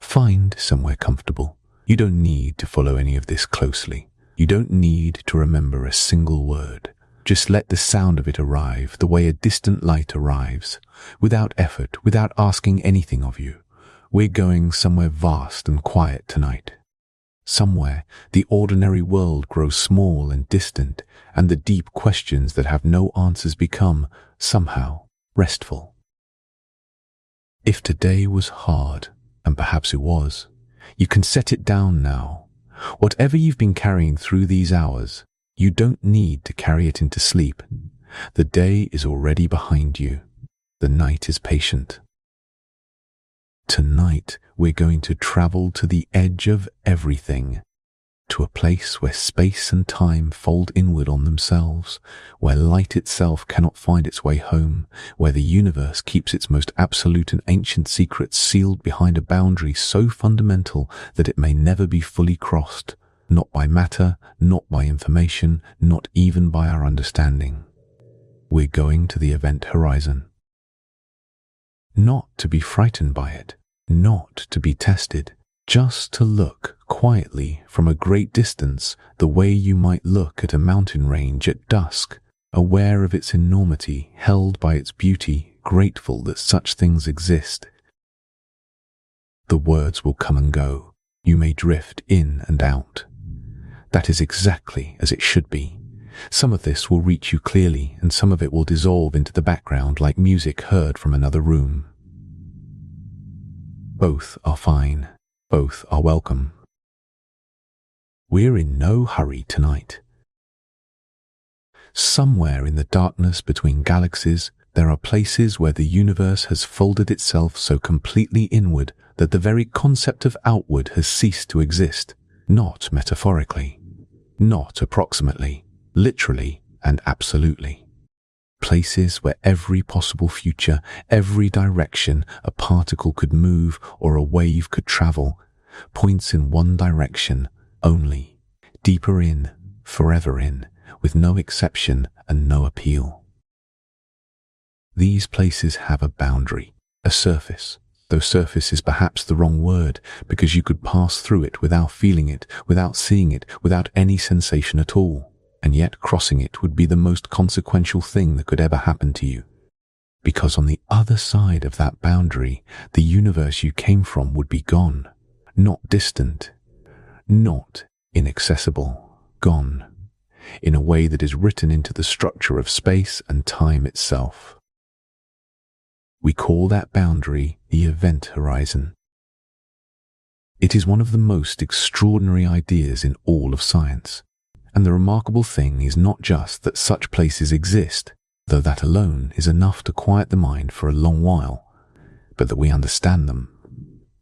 Find somewhere comfortable. You don't need to follow any of this closely. You don't need to remember a single word. Just let the sound of it arrive the way a distant light arrives, without effort, without asking anything of you. We're going somewhere vast and quiet tonight. Somewhere the ordinary world grows small and distant, and the deep questions that have no answers become, somehow, restful. If today was hard, and perhaps it was, you can set it down now. Whatever you've been carrying through these hours, you don't need to carry it into sleep. The day is already behind you. The night is patient. Tonight, we're going to travel to the edge of everything, to a place where space and time fold inward on themselves, where light itself cannot find its way home, where the universe keeps its most absolute and ancient secrets sealed behind a boundary so fundamental that it may never be fully crossed, not by matter, not by information, not even by our understanding. We're going to the event horizon. Not to be frightened by it, not to be tested, just to look quietly from a great distance the way you might look at a mountain range at dusk, aware of its enormity, held by its beauty, grateful that such things exist. The words will come and go. You may drift in and out. That is exactly as it should be. Some of this will reach you clearly, and some of it will dissolve into the background like music heard from another room. Both are fine. Both are welcome. We're in no hurry tonight. Somewhere in the darkness between galaxies, there are places where the universe has folded itself so completely inward that the very concept of outward has ceased to exist, not metaphorically, not approximately, literally and absolutely. Places where every possible future, every direction a particle could move or a wave could travel, points in one direction only, deeper in, forever in, with no exception and no appeal. These places have a boundary, a surface, though surface is perhaps the wrong word, because you could pass through it without feeling it, without seeing it, without any sensation at all. And yet crossing it would be the most consequential thing that could ever happen to you. Because on the other side of that boundary, the universe you came from would be gone. Not distant, not inaccessible, gone, in a way that is written into the structure of space and time itself. We call that boundary the event horizon. It is one of the most extraordinary ideas in all of science. And the remarkable thing is not just that such places exist, though that alone is enough to quiet the mind for a long while, but that we understand them.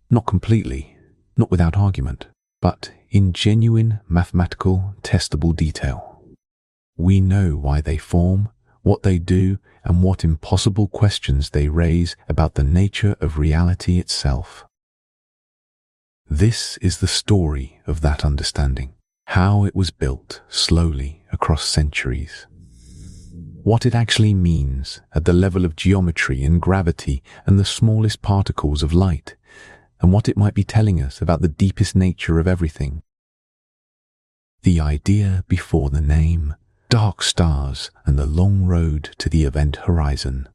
Not completely, not without argument, but in genuine, mathematical, testable detail. We know why they form, what they do, and what impossible questions they raise about the nature of reality itself. This is the story of that understanding. How it was built slowly across centuries. What it actually means at the level of geometry and gravity and the smallest particles of light, and what it might be telling us about the deepest nature of everything. The idea before the name, dark stars and the long road to the event horizon.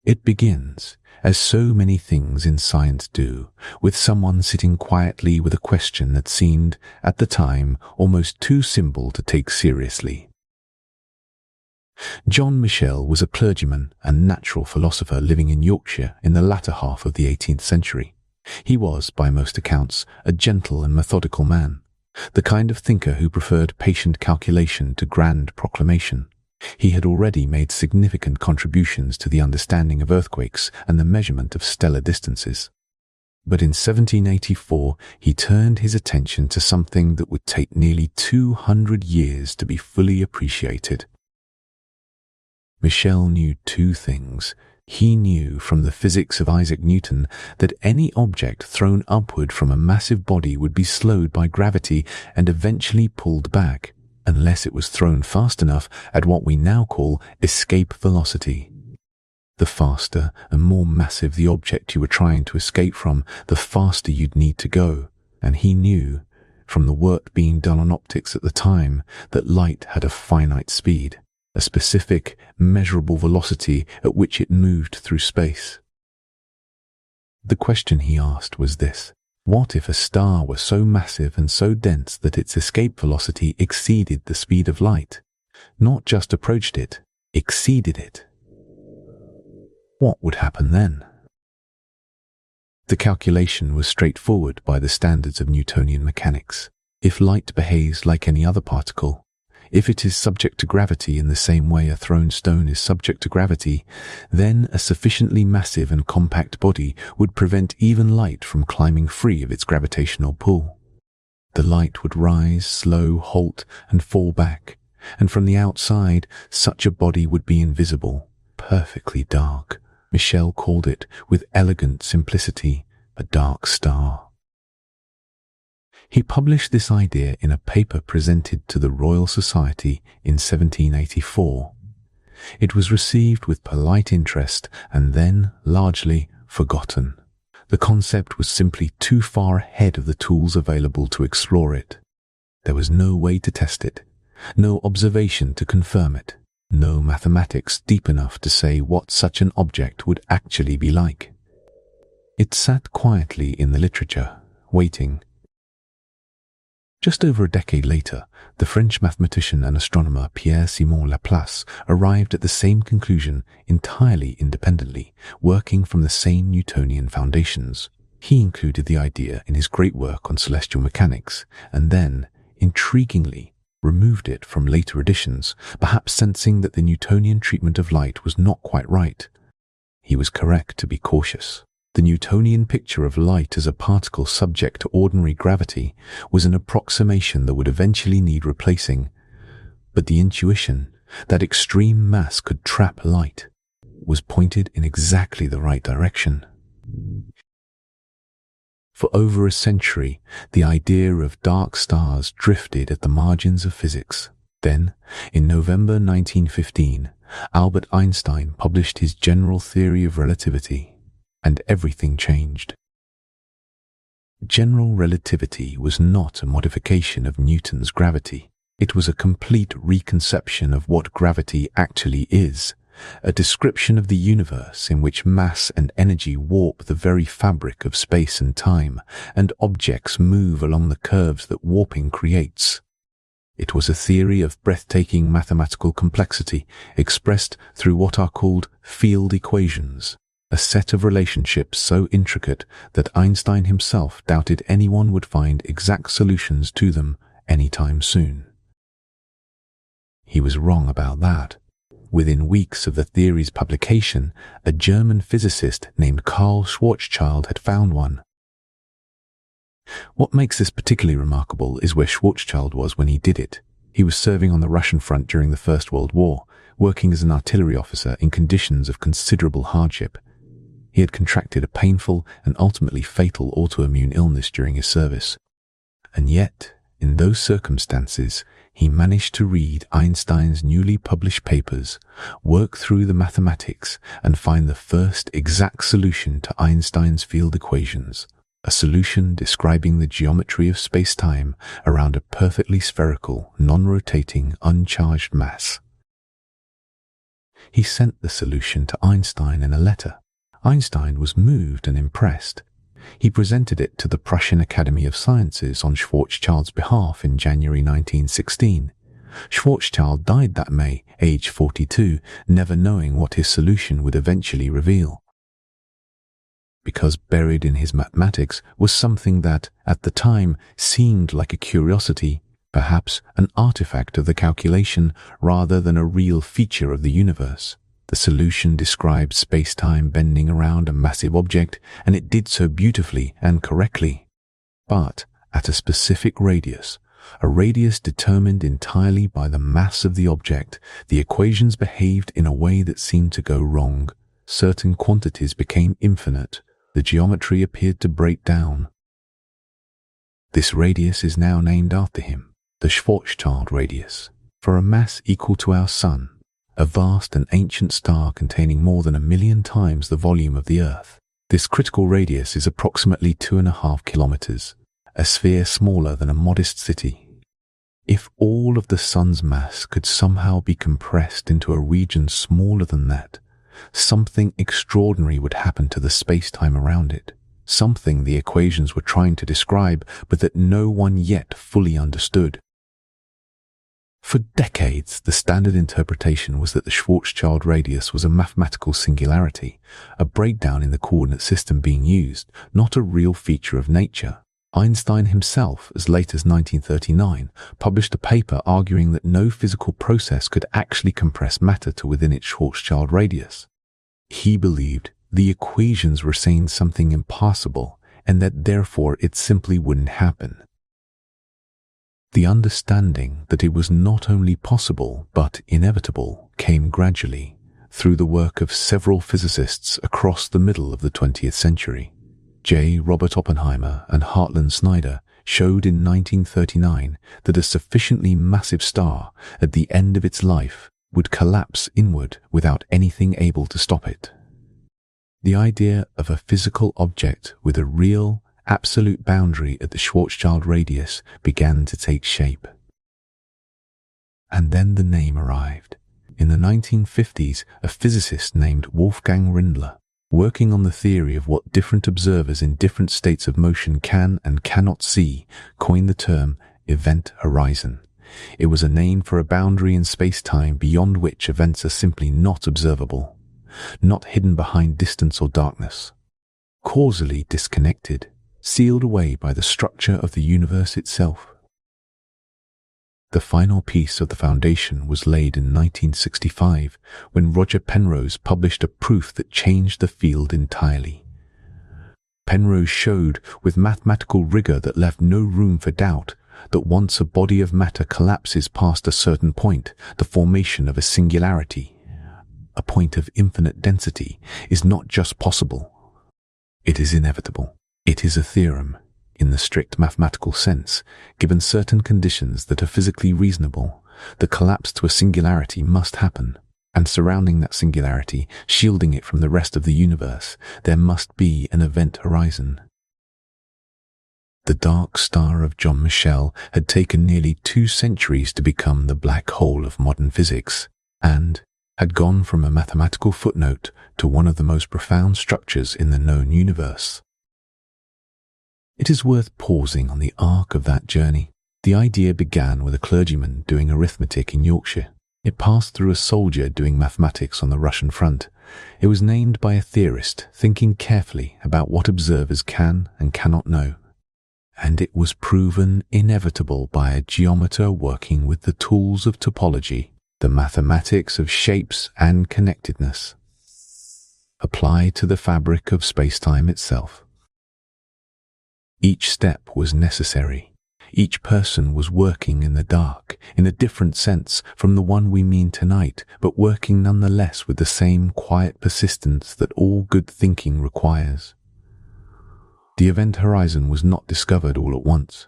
It begins, as so many things in science do, with someone sitting quietly with a question that seemed, at the time, almost too simple to take seriously. John Michell was a clergyman and natural philosopher living in Yorkshire in the latter half of the 18th century. He was, by most accounts, a gentle and methodical man, the kind of thinker who preferred patient calculation to grand proclamation. He had already made significant contributions to the understanding of earthquakes and the measurement of stellar distances. But in 1784, he turned his attention to something that would take nearly 200 years to be fully appreciated. Michell knew two things. He knew from the physics of Isaac Newton that any object thrown upward from a massive body would be slowed by gravity and eventually pulled back, unless it was thrown fast enough at what we now call escape velocity. The faster and more massive the object you were trying to escape from, the faster you'd need to go. And he knew, from the work being done on optics at the time, that light had a finite speed, a specific, measurable velocity at which it moved through space. The question he asked was this: what if a star were so massive and so dense that its escape velocity exceeded the speed of light? Not just approached it, exceeded it. What would happen then? The calculation was straightforward by the standards of Newtonian mechanics. If light behaves like any other particle, if it is subject to gravity in the same way a thrown stone is subject to gravity, then a sufficiently massive and compact body would prevent even light from climbing free of its gravitational pull. The light would rise, slow, halt, and fall back, and from the outside, such a body would be invisible, perfectly dark. Michel called it, with elegant simplicity, a dark star. He published this idea in a paper presented to the Royal Society in 1784. It was received with polite interest and then largely forgotten. The concept was simply too far ahead of the tools available to explore it. There was no way to test it, no observation to confirm it, no mathematics deep enough to say what such an object would actually be like. It sat quietly in the literature, waiting. Just over a decade later, the French mathematician and astronomer Pierre-Simon Laplace arrived at the same conclusion entirely independently, working from the same Newtonian foundations. He included the idea in his great work on celestial mechanics, and then, intriguingly, removed it from later editions, perhaps sensing that the Newtonian treatment of light was not quite right. He was correct to be cautious. The Newtonian picture of light as a particle subject to ordinary gravity was an approximation that would eventually need replacing, but the intuition that extreme mass could trap light was pointed in exactly the right direction. For over a century, the idea of dark stars drifted at the margins of physics. Then, in November 1915, Albert Einstein published his general theory of relativity, and everything changed. General relativity was not a modification of Newton's gravity. It was a complete reconception of what gravity actually is, a description of the universe in which mass and energy warp the very fabric of space and time, and objects move along the curves that warping creates. It was a theory of breathtaking mathematical complexity expressed through what are called field equations, a set of relationships so intricate that Einstein himself doubted anyone would find exact solutions to them anytime soon. He was wrong about that. Within weeks of the theory's publication, a German physicist named Karl Schwarzschild had found one. What makes this particularly remarkable is where Schwarzschild was when he did it. He was serving on the Russian front during the First World War, working as an artillery officer in conditions of considerable hardship. He had contracted a painful and ultimately fatal autoimmune illness during his service. And yet, in those circumstances, he managed to read Einstein's newly published papers, work through the mathematics, and find the first exact solution to Einstein's field equations, a solution describing the geometry of space-time around a perfectly spherical, non-rotating, uncharged mass. He sent the solution to Einstein in a letter. Einstein was moved and impressed. He presented it to the Prussian Academy of Sciences on Schwarzschild's behalf in January 1916. Schwarzschild died that May, age 42, never knowing what his solution would eventually reveal. Because buried in his mathematics was something that, at the time, seemed like a curiosity, perhaps an artifact of the calculation rather than a real feature of the universe. The solution described space-time bending around a massive object, and it did so beautifully and correctly. But at a specific radius, a radius determined entirely by the mass of the object, the equations behaved in a way that seemed to go wrong. Certain quantities became infinite. The geometry appeared to break down. This radius is now named after him, the Schwarzschild radius. For a mass equal to our Sun, a vast and ancient star containing more than 1,000,000 times the volume of the Earth. This critical radius is approximately 2.5 kilometers, a sphere smaller than a modest city. If all of the sun's mass could somehow be compressed into a region smaller than that, something extraordinary would happen to the space-time around it, something the equations were trying to describe but that no one yet fully understood. For decades, the standard interpretation was that the Schwarzschild radius was a mathematical singularity, a breakdown in the coordinate system being used, not a real feature of nature. Einstein himself, as late as 1939, published a paper arguing that no physical process could actually compress matter to within its Schwarzschild radius. He believed the equations were saying something impossible and that therefore it simply wouldn't happen. The understanding that it was not only possible but inevitable came gradually through the work of several physicists across the middle of the 20th century. J. Robert Oppenheimer and Hartland Snyder showed in 1939 that a sufficiently massive star at the end of its life would collapse inward without anything able to stop it. The idea of a physical object with a real, absolute boundary at the Schwarzschild radius began to take shape. And then the name arrived. In the 1950s, a physicist named Wolfgang Rindler, working on the theory of what different observers in different states of motion can and cannot see, coined the term event horizon. It was a name for a boundary in space-time beyond which events are simply not observable, not hidden behind distance or darkness, causally disconnected, sealed away by the structure of the universe itself. The final piece of the foundation was laid in 1965 when Roger Penrose published a proof that changed the field entirely. Penrose showed with mathematical rigor that left no room for doubt that once a body of matter collapses past a certain point, the formation of a singularity, a point of infinite density, is not just possible. It is inevitable. It is a theorem, in the strict mathematical sense. Given certain conditions that are physically reasonable, the collapse to a singularity must happen, and surrounding that singularity, shielding it from the rest of the universe, there must be an event horizon. The dark star of John Michell had taken nearly 2 centuries to become the black hole of modern physics, and had gone from a mathematical footnote to one of the most profound structures in the known universe. It is worth pausing on the arc of that journey. The idea began with a clergyman doing arithmetic in Yorkshire. It passed through a soldier doing mathematics on the Russian front. It was named by a theorist thinking carefully about what observers can and cannot know. And it was proven inevitable by a geometer working with the tools of topology, the mathematics of shapes and connectedness, applied to the fabric of space-time itself. Each step was necessary. Each person was working in the dark, in a different sense from the one we mean tonight, but working nonetheless with the same quiet persistence that all good thinking requires. The event horizon was not discovered all at once.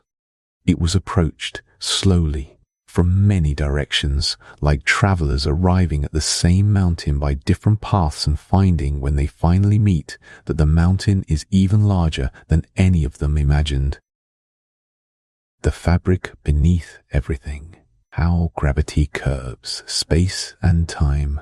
It was approached slowly, from many directions, like travelers arriving at the same mountain by different paths and finding, when they finally meet, that the mountain is even larger than any of them imagined. The fabric beneath everything, how gravity curves space and time.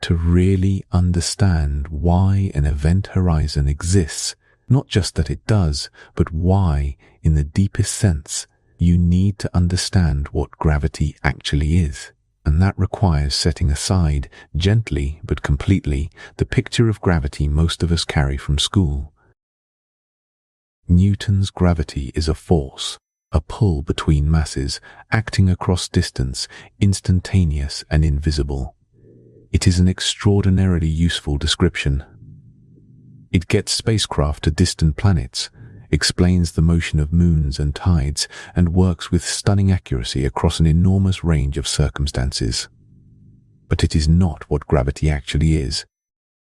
To really understand why an event horizon exists, not just that it does, but why, in the deepest sense, you need to understand what gravity actually is, and that requires setting aside, gently but completely, the picture of gravity most of us carry from school. Newton's gravity is a force, a pull between masses, acting across distance, instantaneous and invisible. It is an extraordinarily useful description. It gets spacecraft to distant planets, explains the motion of moons and tides, and works with stunning accuracy across an enormous range of circumstances. But it is not what gravity actually is.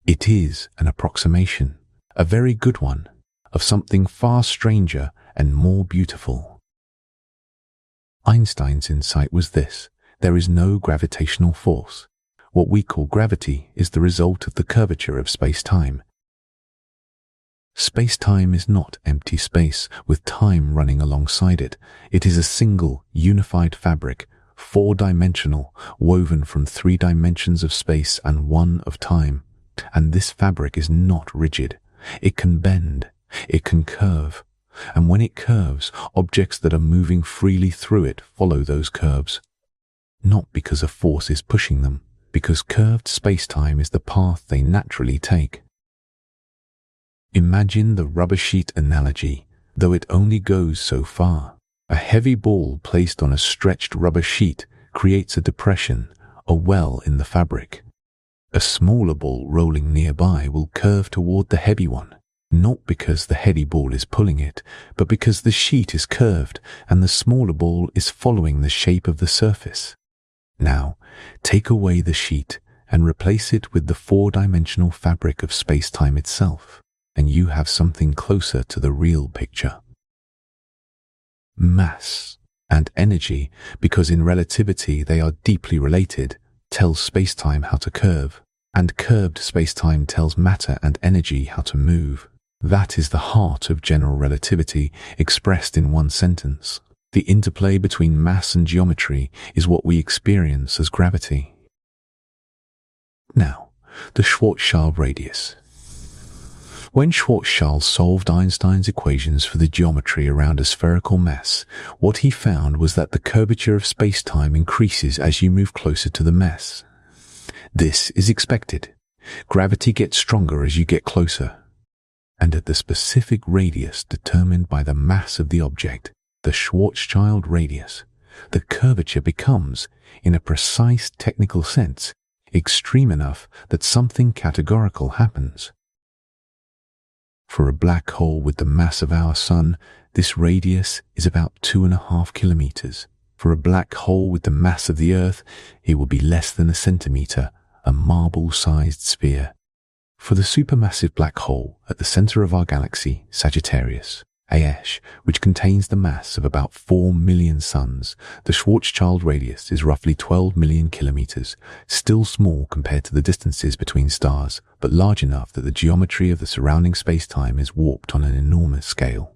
It is an approximation, a very good one, of something far stranger and more beautiful. Einstein's insight was this: There is no gravitational force. What we call gravity is the result of the curvature of space-time. Space-time is not empty space with time running alongside it. It is a single, unified fabric, four-dimensional, woven from 3 dimensions of space and 1 of time. And this fabric is not rigid. It can bend. It can curve. And when it curves, objects that are moving freely through it follow those curves. Not because a force is pushing them, because curved space-time is the path they naturally take. Imagine the rubber sheet analogy, though it only goes so far. A heavy ball placed on a stretched rubber sheet creates a depression, a well in the fabric. A smaller ball rolling nearby will curve toward the heavy one, not because the heavy ball is pulling it, but because the sheet is curved and the smaller ball is following the shape of the surface. Now, take away the sheet and replace it with the 4-dimensional fabric of space-time itself, and you have something closer to the real picture. Mass and energy, because in relativity they are deeply related, tells space-time how to curve, and curved space-time tells matter and energy how to move. That is the heart of general relativity expressed in one sentence. The interplay between mass and geometry is what we experience as gravity. Now, the Schwarzschild radius. When Schwarzschild solved Einstein's equations for the geometry around a spherical mass, what he found was that the curvature of space-time increases as you move closer to the mass. This is expected. Gravity gets stronger as you get closer. And at the specific radius determined by the mass of the object, the Schwarzschild radius, the curvature becomes, in a precise technical sense, extreme enough that something categorical happens. For a black hole with the mass of our Sun, this radius is about 2.5 kilometers. For a black hole with the mass of the Earth, it will be less than a centimeter, a marble-sized sphere. For the supermassive black hole at the center of our galaxy, Sagittarius, AH, which contains the mass of about 4 million suns, the Schwarzschild radius is roughly 12 million kilometers, still small compared to the distances between stars, but large enough that the geometry of the surrounding space-time is warped on an enormous scale.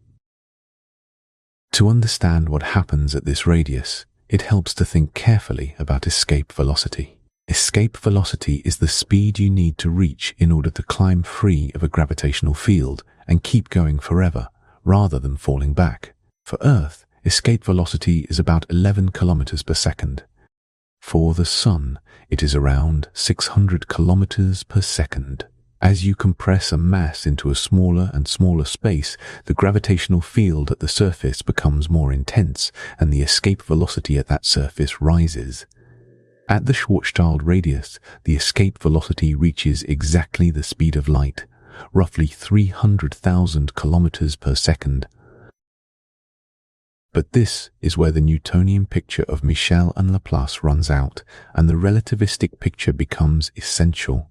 To understand what happens at this radius, it helps to think carefully about escape velocity. Escape velocity is the speed you need to reach in order to climb free of a gravitational field and keep going forever, rather than falling back. For Earth, escape velocity is about 11 kilometers per second. For the Sun, it is around 600 kilometers per second. As you compress a mass into a smaller and smaller space, the gravitational field at the surface becomes more intense, and the escape velocity at that surface rises. At the Schwarzschild radius, the escape velocity reaches exactly the speed of light, roughly 300,000 kilometers per second. But this is where the Newtonian picture of Michel and Laplace runs out, and the relativistic picture becomes essential.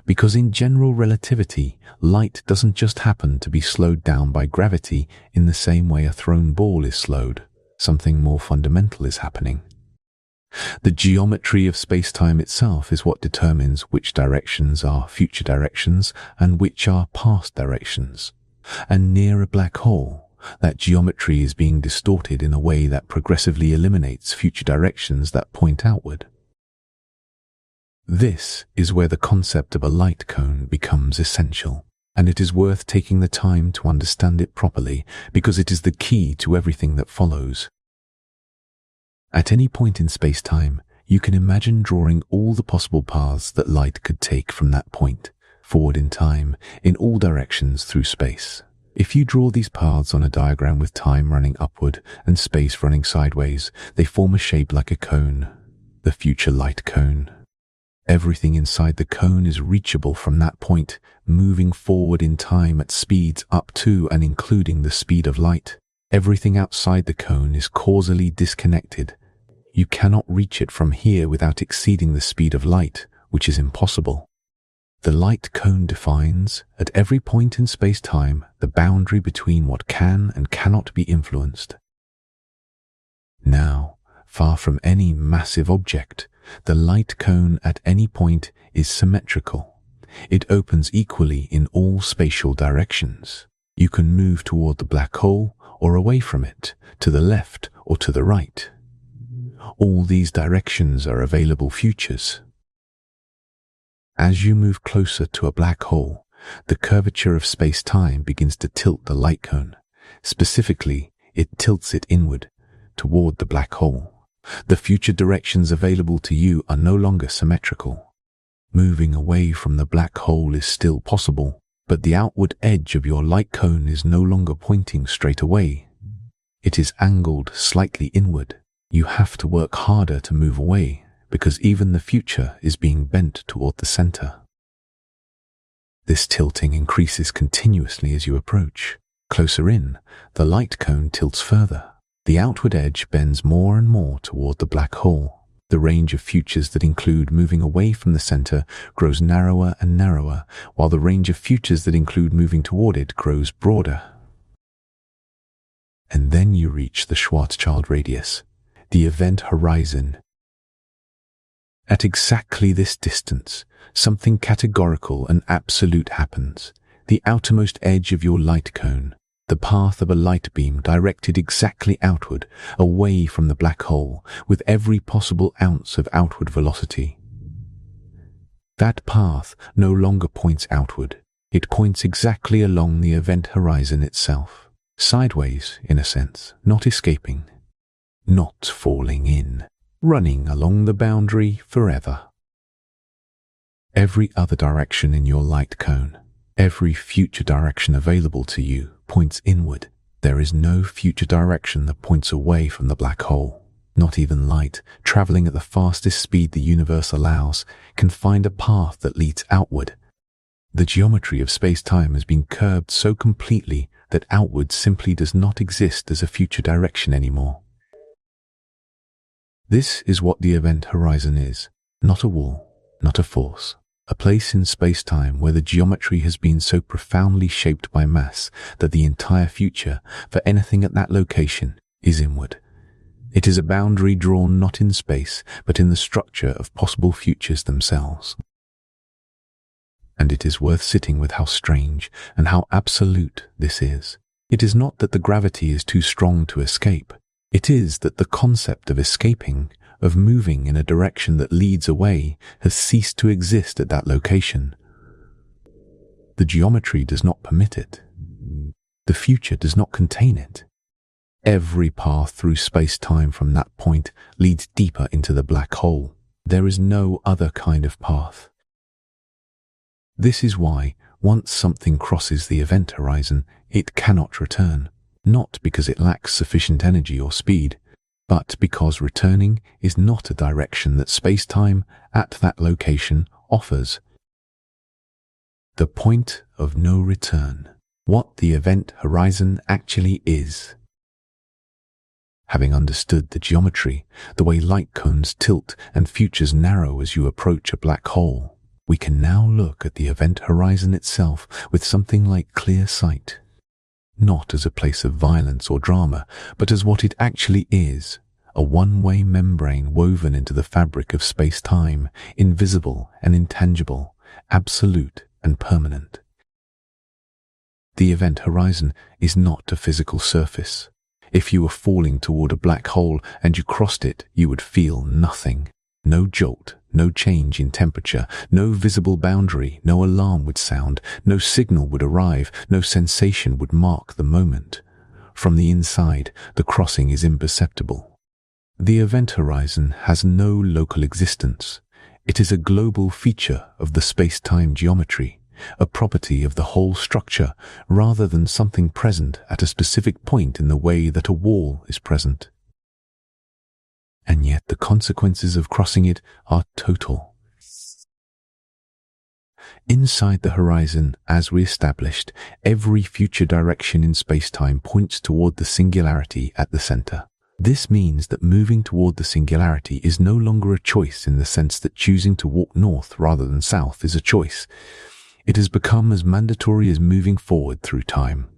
Because in general relativity, light doesn't just happen to be slowed down by gravity in the same way a thrown ball is slowed. Something more fundamental is happening. The geometry of space-time itself is what determines which directions are future directions and which are past directions. And near a black hole, that geometry is being distorted in a way that progressively eliminates future directions that point outward. This is where the concept of a light cone becomes essential, and it is worth taking the time to understand it properly because it is the key to everything that follows. At any point in space-time, you can imagine drawing all the possible paths that light could take from that point, forward in time, in all directions through space. If you draw these paths on a diagram with time running upward and space running sideways, they form a shape like a cone, the future light cone. Everything inside the cone is reachable from that point, moving forward in time at speeds up to and including the speed of light. Everything outside the cone is causally disconnected. You cannot reach it from here without exceeding the speed of light, which is impossible. The light cone defines, at every point in space-time, the boundary between what can and cannot be influenced. Now, Far from any massive object, the light cone at any point is symmetrical. It opens equally in all spatial directions. You can move toward the black hole or away from it, to the left or to the right. All these directions are available futures. As you move closer to a black hole, the curvature of space-time begins to tilt the light cone. Specifically, it tilts it inward, toward the black hole. The future directions available to you are no longer symmetrical. Moving away from the black hole is still possible, but the outward edge of your light cone is no longer pointing straight away. It is angled slightly inward. You have to work harder to move away, because even the future is being bent toward the center. This tilting increases continuously as you approach. Closer in, the light cone tilts further. The outward edge bends more and more toward the black hole. The range of futures that include moving away from the center grows narrower and narrower, while the range of futures that include moving toward it grows broader. And then you reach the Schwarzschild radius, the event horizon. At exactly this distance, something categorical and absolute happens. The outermost edge of your light cone, the path of a light beam directed exactly outward, away from the black hole, with every possible ounce of outward velocity. That path no longer points outward. It points exactly along the event horizon itself. Sideways, in a sense, not escaping, not falling in, running along the boundary forever. Every other direction in your light cone, every future direction available to you, points inward. There is no future direction that points away from the black hole. Not even light, traveling at the fastest speed the universe allows, can find a path that leads outward. The geometry of space-time has been curbed so completely that outward simply does not exist as a future direction anymore. This is what the event horizon is. Not a wall, not a force. A place in space-time where the geometry has been so profoundly shaped by mass that the entire future, for anything at that location, is inward. It is a boundary drawn not in space, but in the structure of possible futures themselves. And it is worth sitting with how strange and how absolute this is. It is not that the gravity is too strong to escape. It is that the concept of escaping, of moving in a direction that leads away, has ceased to exist at that location. The geometry does not permit it. The future does not contain it. Every path through space-time from that point leads deeper into the black hole. There is no other kind of path. This is why, once something crosses the event horizon, it cannot return, not because it lacks sufficient energy or speed, but because returning is not a direction that space-time at that location offers. The point of no return, what the event horizon actually is. Having understood the geometry, the way light cones tilt and futures narrow as you approach a black hole, we can now look at the event horizon itself with something like clear sight. Not as a place of violence or drama, but as what it actually is, a one-way membrane woven into the fabric of space-time, invisible and intangible, absolute and permanent. The event horizon is not a physical surface. If you were falling toward a black hole and you crossed it, you would feel nothing. No jolt, no change in temperature, no visible boundary, no alarm would sound, no signal would arrive, no sensation would mark the moment. From the inside, the crossing is imperceptible. The event horizon has no local existence. It is a global feature of the space-time geometry, a property of the whole structure, rather than something present at a specific point in the way that a wall is present. And yet the consequences of crossing it are total. Inside the horizon, as we established, every future direction in space-time points toward the singularity at the center. This means that moving toward the singularity is no longer a choice in the sense that choosing to walk north rather than south is a choice. It has become as mandatory as moving forward through time.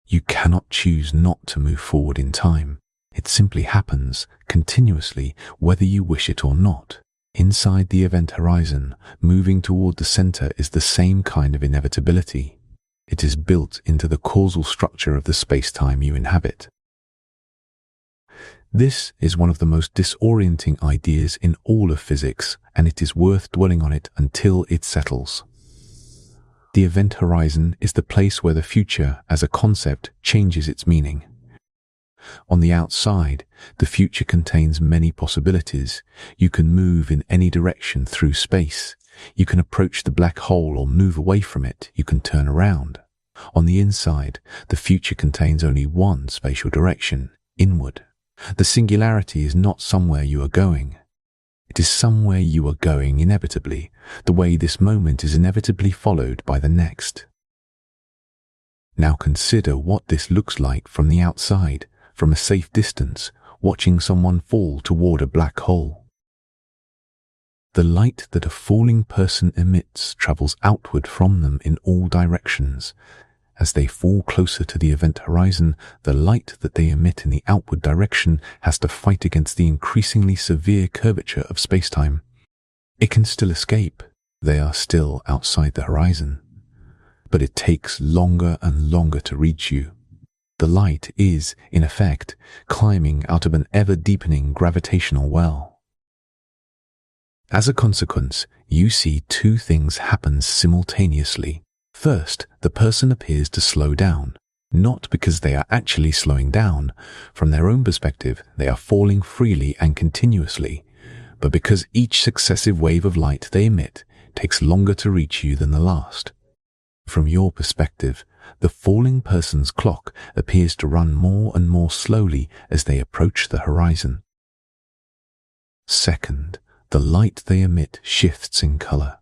You cannot choose not to move forward in time. It simply happens, continuously, whether you wish it or not. Inside the event horizon, moving toward the center is the same kind of inevitability. It is built into the causal structure of the space-time you inhabit. This is one of the most disorienting ideas in all of physics, and it is worth dwelling on it until it settles. The event horizon is the place where the future, as a concept, changes its meaning. On the outside, the future contains many possibilities. You can move in any direction through space. You can approach the black hole or move away from it. You can turn around. On the inside, the future contains only one spatial direction, inward. The singularity is not somewhere you are going. It is somewhere you are going inevitably, the way this moment is inevitably followed by the next. Now consider what this looks like from the outside, from a safe distance, watching someone fall toward a black hole. The light that a falling person emits travels outward from them in all directions. As they fall closer to the event horizon, the light that they emit in the outward direction has to fight against the increasingly severe curvature of space-time. It can still escape. They are still outside the horizon. But it takes longer and longer to reach you. The light is, in effect, climbing out of an ever-deepening gravitational well. As a consequence, you see two things happen simultaneously. First, the person appears to slow down, not because they are actually slowing down. From their own perspective, they are falling freely and continuously, but because each successive wave of light they emit takes longer to reach you than the last. From your perspective, the falling person's clock appears to run more and more slowly as they approach the horizon. Second, the light they emit shifts in color.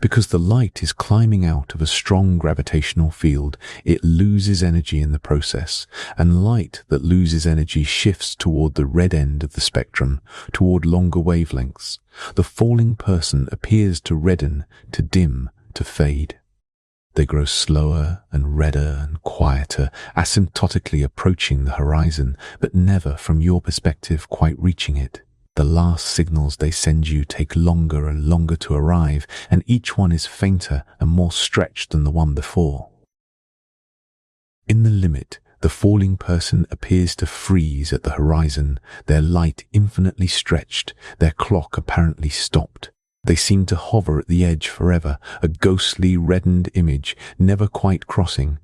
Because the light is climbing out of a strong gravitational field, it loses energy in the process, and light that loses energy shifts toward the red end of the spectrum, toward longer wavelengths. The falling person appears to redden, to dim, to fade. They grow slower and redder and quieter, asymptotically approaching the horizon, but never, from your perspective, quite reaching it. The last signals they send you take longer and longer to arrive, and each one is fainter and more stretched than the one before. In the limit, the falling person appears to freeze at the horizon, their light infinitely stretched, their clock apparently stopped. They seem to hover at the edge forever, a ghostly reddened image, never quite crossing.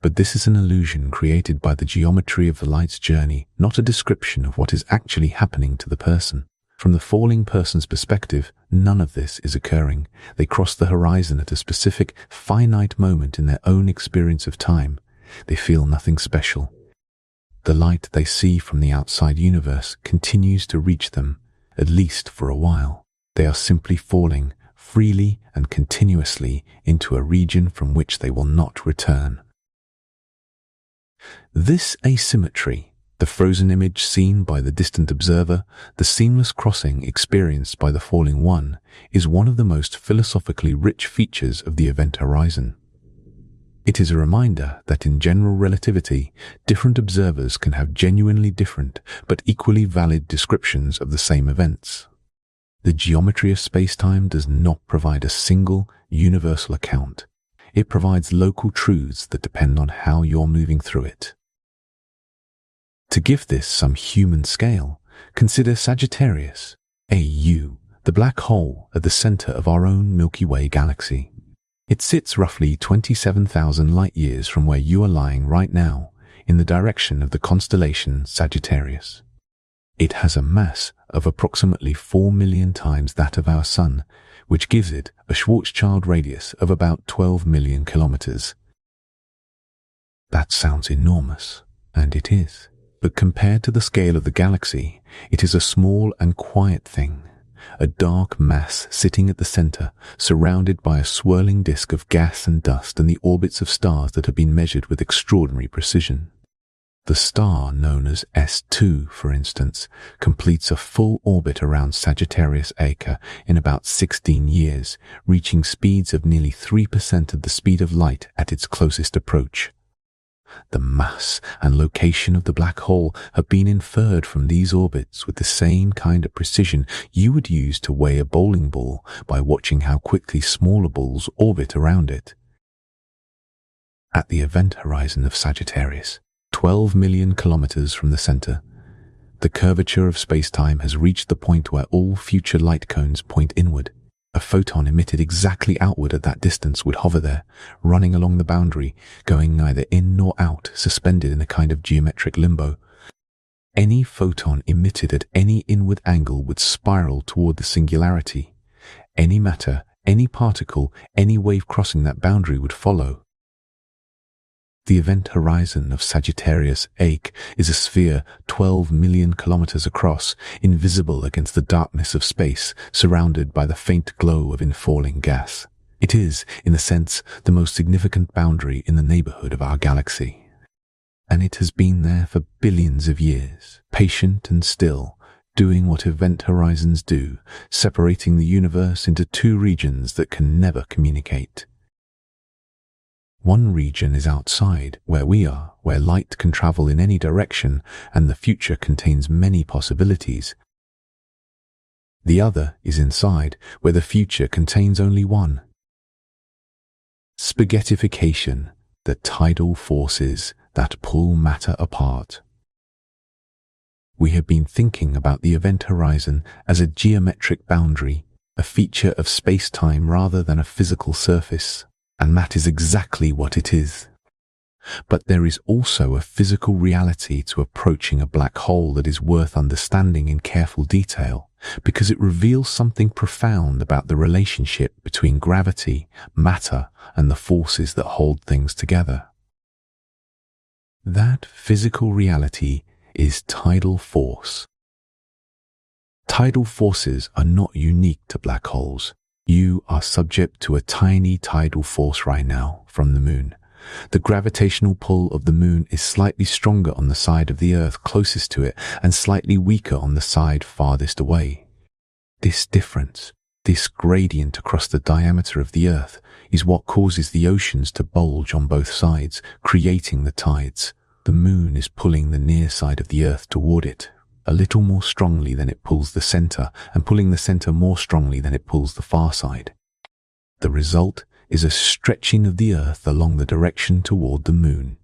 But this is an illusion created by the geometry of the light's journey, not a description of what is actually happening to the person. From the falling person's perspective, none of this is occurring. They cross the horizon at a specific, finite moment in their own experience of time. They feel nothing special. The light they see from the outside universe continues to reach them, at least for a while. They are simply falling, freely and continuously, into a region from which they will not return. This asymmetry, the frozen image seen by the distant observer, the seamless crossing experienced by the falling one, is one of the most philosophically rich features of the event horizon. It is a reminder that in general relativity, different observers can have genuinely different but equally valid descriptions of the same events. The geometry of space-time does not provide a single, universal account. It provides local truths that depend on how you're moving through it. To give this some human scale, consider Sagittarius, AU, the black hole at the center of our own Milky Way galaxy. It sits roughly 27,000 light-years from where you are lying right now, in the direction of the constellation Sagittarius. It has a mass of approximately 4 million times that of our Sun, which gives it a Schwarzschild radius of about 12 million kilometers. That sounds enormous, and it is. But compared to the scale of the galaxy, it is a small and quiet thing, a dark mass sitting at the center, surrounded by a swirling disk of gas and dust and the orbits of stars that have been measured with extraordinary precision. The star known as S2, for instance, completes a full orbit around Sagittarius A in about 16 years, reaching speeds of nearly 3% of the speed of light at its closest approach. The mass and location of the black hole have been inferred from these orbits with the same kind of precision you would use to weigh a bowling ball by watching how quickly smaller balls orbit around it. At the event horizon of Sagittarius, 12 million kilometers from the center, the curvature of space-time has reached the point where all future light cones point inward. A photon emitted exactly outward at that distance would hover there, running along the boundary, going neither in nor out, suspended in a kind of geometric limbo. Any photon emitted at any inward angle would spiral toward the singularity. Any matter, any particle, any wave crossing that boundary would follow. The event horizon of Sagittarius A is a sphere 12 million kilometers across, invisible against the darkness of space, surrounded by the faint glow of infalling gas. It is, in a sense, the most significant boundary in the neighborhood of our galaxy. And it has been there for billions of years, patient and still, doing what event horizons do, separating the universe into two regions that can never communicate. One region is outside, where we are, where light can travel in any direction and the future contains many possibilities. The other is inside, where the future contains only one. Spaghettification, the tidal forces that pull matter apart. We have been thinking about the event horizon as a geometric boundary, a feature of space-time rather than a physical surface. And that is exactly what it is. But there is also a physical reality to approaching a black hole that is worth understanding in careful detail, because it reveals something profound about the relationship between gravity, matter, and the forces that hold things together. That physical reality is tidal force. Tidal forces are not unique to black holes. You are subject to a tiny tidal force right now from the moon. The gravitational pull of the moon is slightly stronger on the side of the Earth closest to it and slightly weaker on the side farthest away. This difference, this gradient across the diameter of the Earth, is what causes the oceans to bulge on both sides, creating the tides. The moon is pulling the near side of the Earth toward it, a little more strongly than it pulls the center, and pulling the center more strongly than it pulls the far side. The result is a stretching of the Earth along the direction toward the moon.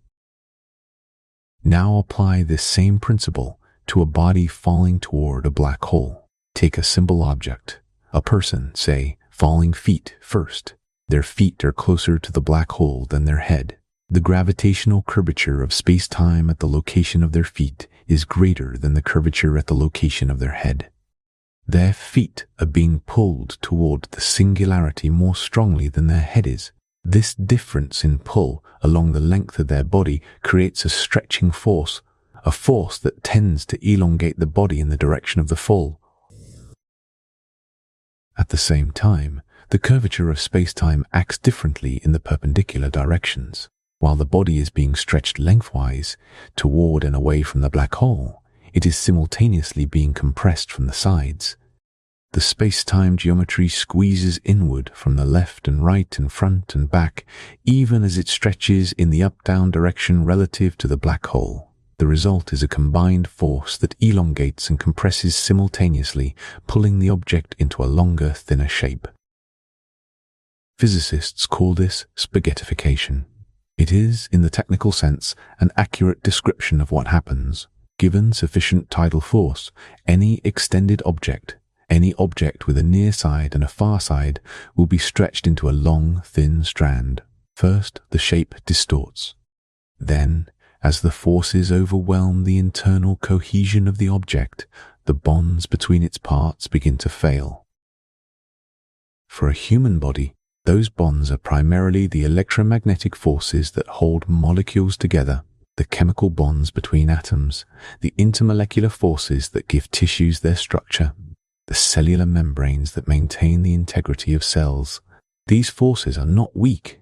Now apply this same principle to a body falling toward a black hole. Take a simple object, a person, say, falling feet first. Their feet are closer to the black hole than their head. The gravitational curvature of space-time at the location of their feet is greater than the curvature at the location of their head. Their feet are being pulled toward the singularity more strongly than their head is. This difference in pull along the length of their body creates a stretching force, a force that tends to elongate the body in the direction of the fall. At the same time, the curvature of space-time acts differently in the perpendicular directions. While the body is being stretched lengthwise toward and away from the black hole, it is simultaneously being compressed from the sides. The space-time geometry squeezes inward from the left and right and front and back, even as it stretches in the up-down direction relative to the black hole. The result is a combined force that elongates and compresses simultaneously, pulling the object into a longer, thinner shape. Physicists call this spaghettification. It is, in the technical sense, an accurate description of what happens. Given sufficient tidal force, any extended object, any object with a near side and a far side, will be stretched into a long, thin strand. First, the shape distorts. Then, as the forces overwhelm the internal cohesion of the object, the bonds between its parts begin to fail. For a human body, those bonds are primarily the electromagnetic forces that hold molecules together, the chemical bonds between atoms, the intermolecular forces that give tissues their structure, the cellular membranes that maintain the integrity of cells. These forces are not weak.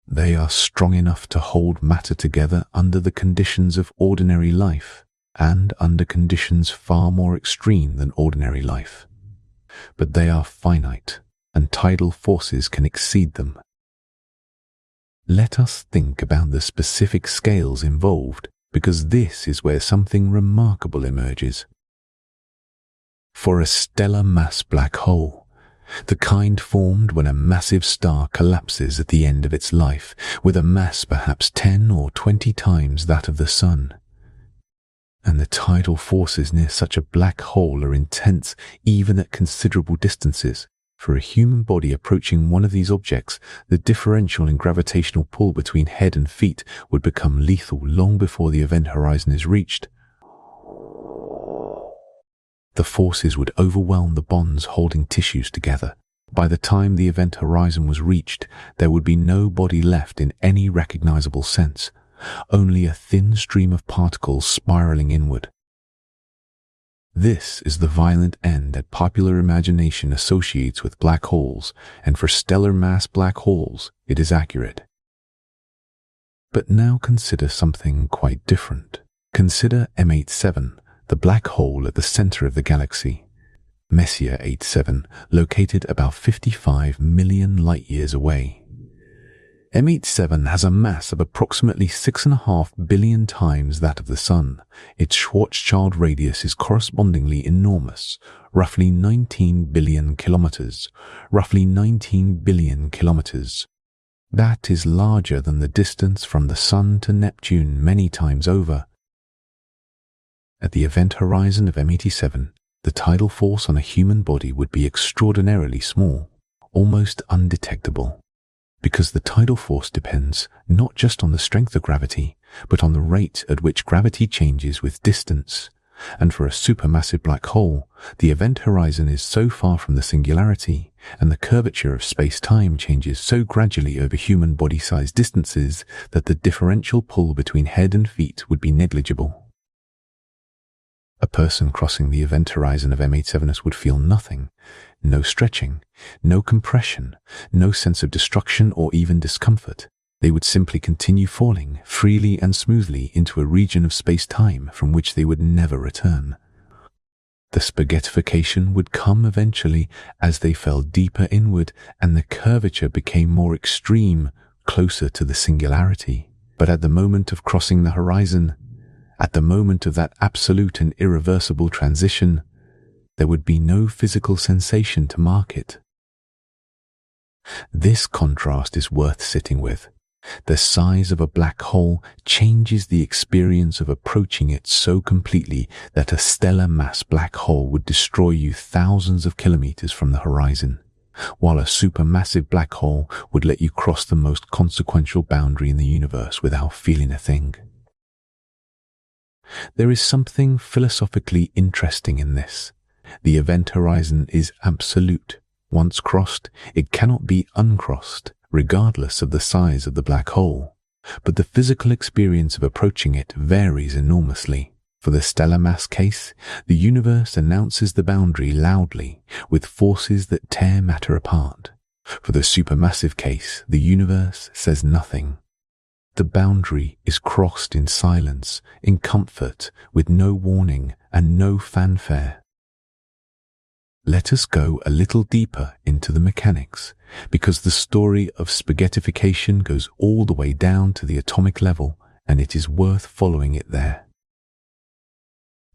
They are strong enough to hold matter together under the conditions of ordinary life and under conditions far more extreme than ordinary life. But they are finite, and tidal forces can exceed them. Let us think about the specific scales involved, because this is where something remarkable emerges. For a stellar mass black hole, the kind formed when a massive star collapses at the end of its life, with a mass perhaps 10 or 20 times that of the Sun. And the tidal forces near such a black hole are intense even at considerable distances. For a human body approaching one of these objects, the differential in gravitational pull between head and feet would become lethal long before the event horizon is reached. The forces would overwhelm the bonds holding tissues together. By the time the event horizon was reached, there would be no body left in any recognizable sense, only a thin stream of particles spiraling inward. This is the violent end that popular imagination associates with black holes, and for stellar mass black holes, it is accurate. But now consider something quite different. Consider M87, the black hole at the center of the galaxy. Messier 87, located about 55 million light-years away. M87 has a mass of approximately 6.5 billion times that of the Sun. Its Schwarzschild radius is correspondingly enormous, roughly 19 billion kilometers. Roughly 19 billion kilometers. That is larger than the distance from the Sun to Neptune many times over. At the event horizon of M87, the tidal force on a human body would be extraordinarily small, almost undetectable. Because the tidal force depends not just on the strength of gravity, but on the rate at which gravity changes with distance. And for a supermassive black hole, the event horizon is so far from the singularity, and the curvature of space-time changes so gradually over human body-sized distances that the differential pull between head and feet would be negligible. A person crossing the event horizon of M87 would feel nothing, no stretching, no compression, no sense of destruction or even discomfort. They would simply continue falling freely and smoothly into a region of space-time from which they would never return. The spaghettification would come eventually as they fell deeper inward and the curvature became more extreme, closer to the singularity. But at the moment of crossing the horizon, at the moment of that absolute and irreversible transition, there would be no physical sensation to mark it. This contrast is worth sitting with. The size of a black hole changes the experience of approaching it so completely that a stellar mass black hole would destroy you thousands of kilometers from the horizon, while a supermassive black hole would let you cross the most consequential boundary in the universe without feeling a thing. There is something philosophically interesting in this. The event horizon is absolute. Once crossed, it cannot be uncrossed, regardless of the size of the black hole. But the physical experience of approaching it varies enormously. For the stellar mass case, the universe announces the boundary loudly, with forces that tear matter apart. For the supermassive case, the universe says nothing. The boundary is crossed in silence, in comfort, with no warning and no fanfare. Let us go a little deeper into the mechanics, because the story of spaghettification goes all the way down to the atomic level, and it is worth following it there.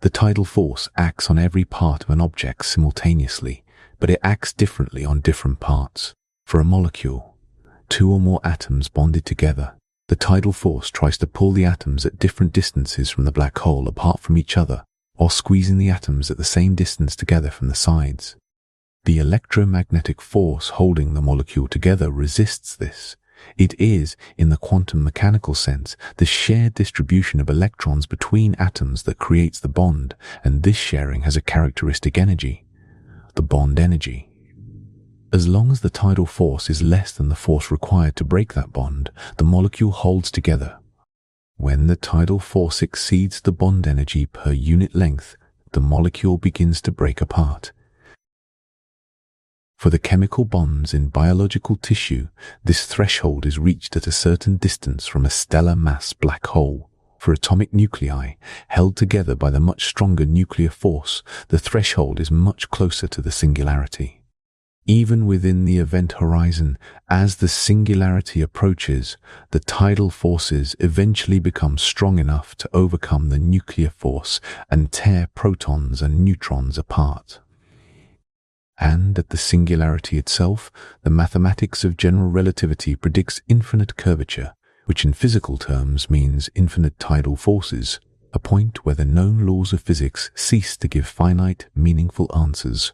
The tidal force acts on every part of an object simultaneously, but it acts differently on different parts. For a molecule, two or more atoms bonded together, the tidal force tries to pull the atoms at different distances from the black hole apart from each other, while squeezing the atoms at the same distance together from the sides. The electromagnetic force holding the molecule together resists this. It is, in the quantum mechanical sense, the shared distribution of electrons between atoms that creates the bond, and this sharing has a characteristic energy, the bond energy. As long as the tidal force is less than the force required to break that bond, the molecule holds together. When the tidal force exceeds the bond energy per unit length, the molecule begins to break apart. For the chemical bonds in biological tissue, this threshold is reached at a certain distance from a stellar mass black hole. For atomic nuclei, held together by the much stronger nuclear force, the threshold is much closer to the singularity. Even within the event horizon, as the singularity approaches, the tidal forces eventually become strong enough to overcome the nuclear force and tear protons and neutrons apart. And at the singularity itself, the mathematics of general relativity predicts infinite curvature, which in physical terms means infinite tidal forces, a point where the known laws of physics cease to give finite, meaningful answers.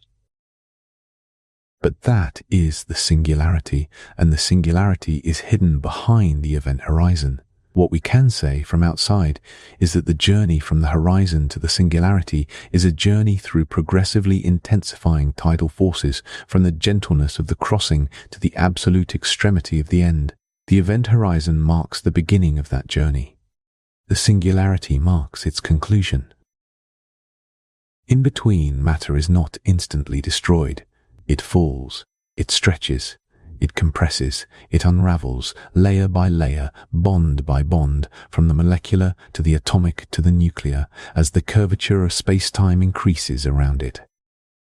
But that is the singularity, and the singularity is hidden behind the event horizon. What we can say from outside is that the journey from the horizon to the singularity is a journey through progressively intensifying tidal forces, from the gentleness of the crossing to the absolute extremity of the end. The event horizon marks the beginning of that journey. The singularity marks its conclusion. In between, matter is not instantly destroyed. It falls, it stretches, it compresses, it unravels, layer by layer, bond by bond, from the molecular to the atomic to the nuclear, as the curvature of space-time increases around it.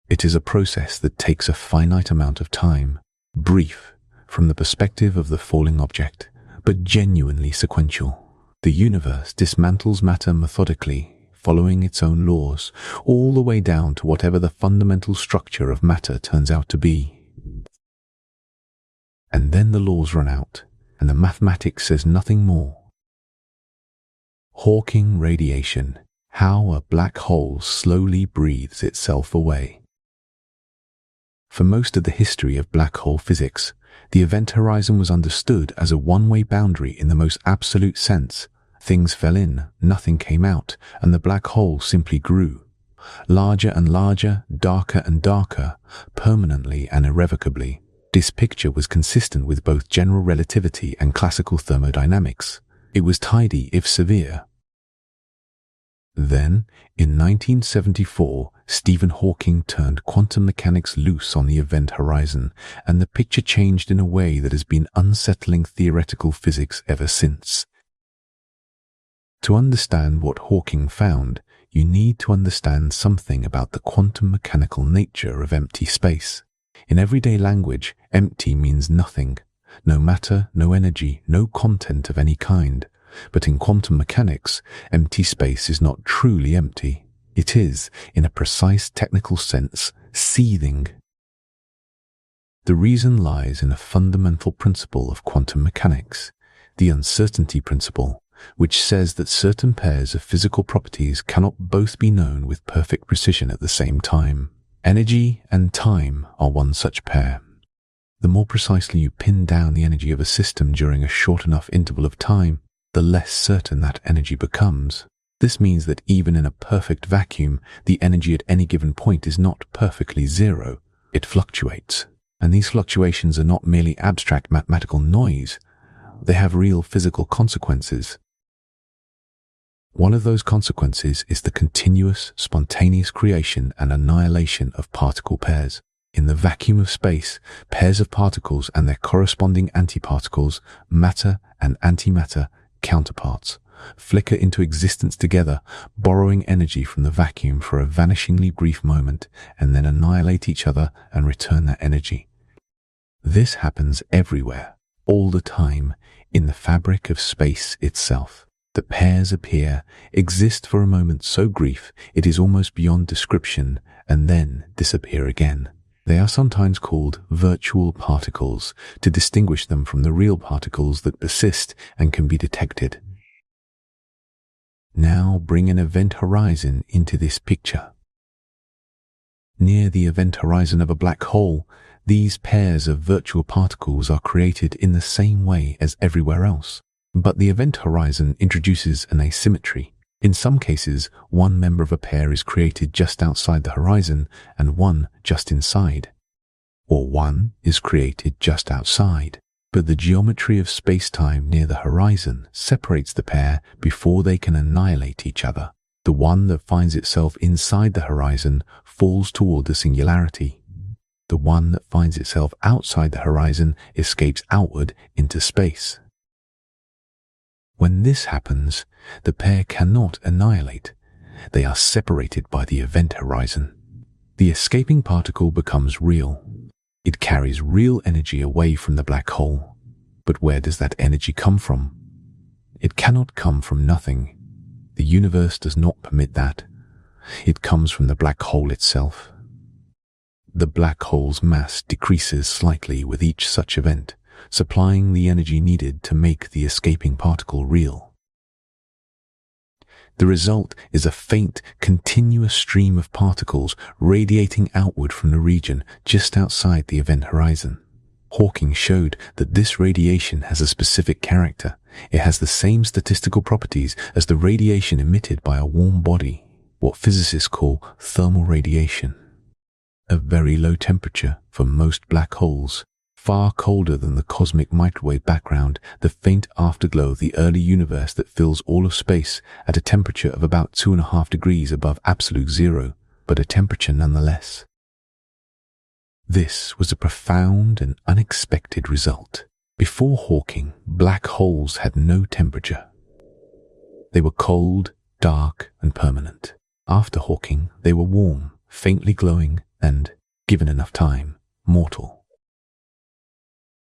It is a process that takes a finite amount of time, brief from the perspective of the falling object, but genuinely sequential. The universe dismantles matter methodically, following its own laws, all the way down to whatever the fundamental structure of matter turns out to be. And then the laws run out, and the mathematics says nothing more. Hawking radiation, how a black hole slowly breathes itself away. For most of the history of black hole physics, the event horizon was understood as a one-way boundary in the most absolute sense. Things fell in, nothing came out, and the black hole simply grew. Larger and larger, darker and darker, permanently and irrevocably. This picture was consistent with both general relativity and classical thermodynamics. It was tidy if severe. Then, in 1974, Stephen Hawking turned quantum mechanics loose on the event horizon, and the picture changed in a way that has been unsettling theoretical physics ever since. To understand what Hawking found, you need to understand something about the quantum mechanical nature of empty space. In everyday language, empty means nothing. No matter, no energy, no content of any kind. But in quantum mechanics, empty space is not truly empty. It is, in a precise technical sense, seething. The reason lies in a fundamental principle of quantum mechanics, the uncertainty principle, which says that certain pairs of physical properties cannot both be known with perfect precision at the same time. Energy and time are one such pair. The more precisely you pin down the energy of a system during a short enough interval of time, the less certain that energy becomes. This means that even in a perfect vacuum, the energy at any given point is not perfectly zero. It fluctuates. And these fluctuations are not merely abstract mathematical noise. They have real physical consequences. One of those consequences is the continuous, spontaneous creation and annihilation of particle pairs. In the vacuum of space, pairs of particles and their corresponding antiparticles, matter and antimatter, counterparts, flicker into existence together, borrowing energy from the vacuum for a vanishingly brief moment, and then annihilate each other and return that energy. This happens everywhere, all the time, in the fabric of space itself. The pairs appear, exist for a moment so brief it is almost beyond description, and then disappear again. They are sometimes called virtual particles, to distinguish them from the real particles that persist and can be detected. Now bring an event horizon into this picture. Near the event horizon of a black hole, these pairs of virtual particles are created in the same way as everywhere else. But the event horizon introduces an asymmetry. In some cases, one member of a pair is created just outside the horizon and one just inside. Or one is created just outside. But the geometry of space-time near the horizon separates the pair before they can annihilate each other. The one that finds itself inside the horizon falls toward the singularity. The one that finds itself outside the horizon escapes outward into space. When this happens, the pair cannot annihilate. They are separated by the event horizon. The escaping particle becomes real. It carries real energy away from the black hole. But where does that energy come from? It cannot come from nothing. The universe does not permit that. It comes from the black hole itself. The black hole's mass decreases slightly with each such event, supplying the energy needed to make the escaping particle real. The result is a faint, continuous stream of particles radiating outward from the region just outside the event horizon. Hawking showed that this radiation has a specific character. It has the same statistical properties as the radiation emitted by a warm body, what physicists call thermal radiation. A very low temperature for most black holes, far colder than the cosmic microwave background, the faint afterglow of the early universe that fills all of space at a temperature of about 2.5 degrees above absolute zero, but a temperature nonetheless. This was a profound and unexpected result. Before Hawking, black holes had no temperature. They were cold, dark, and permanent. After Hawking, they were warm, faintly glowing, and, given enough time, mortal.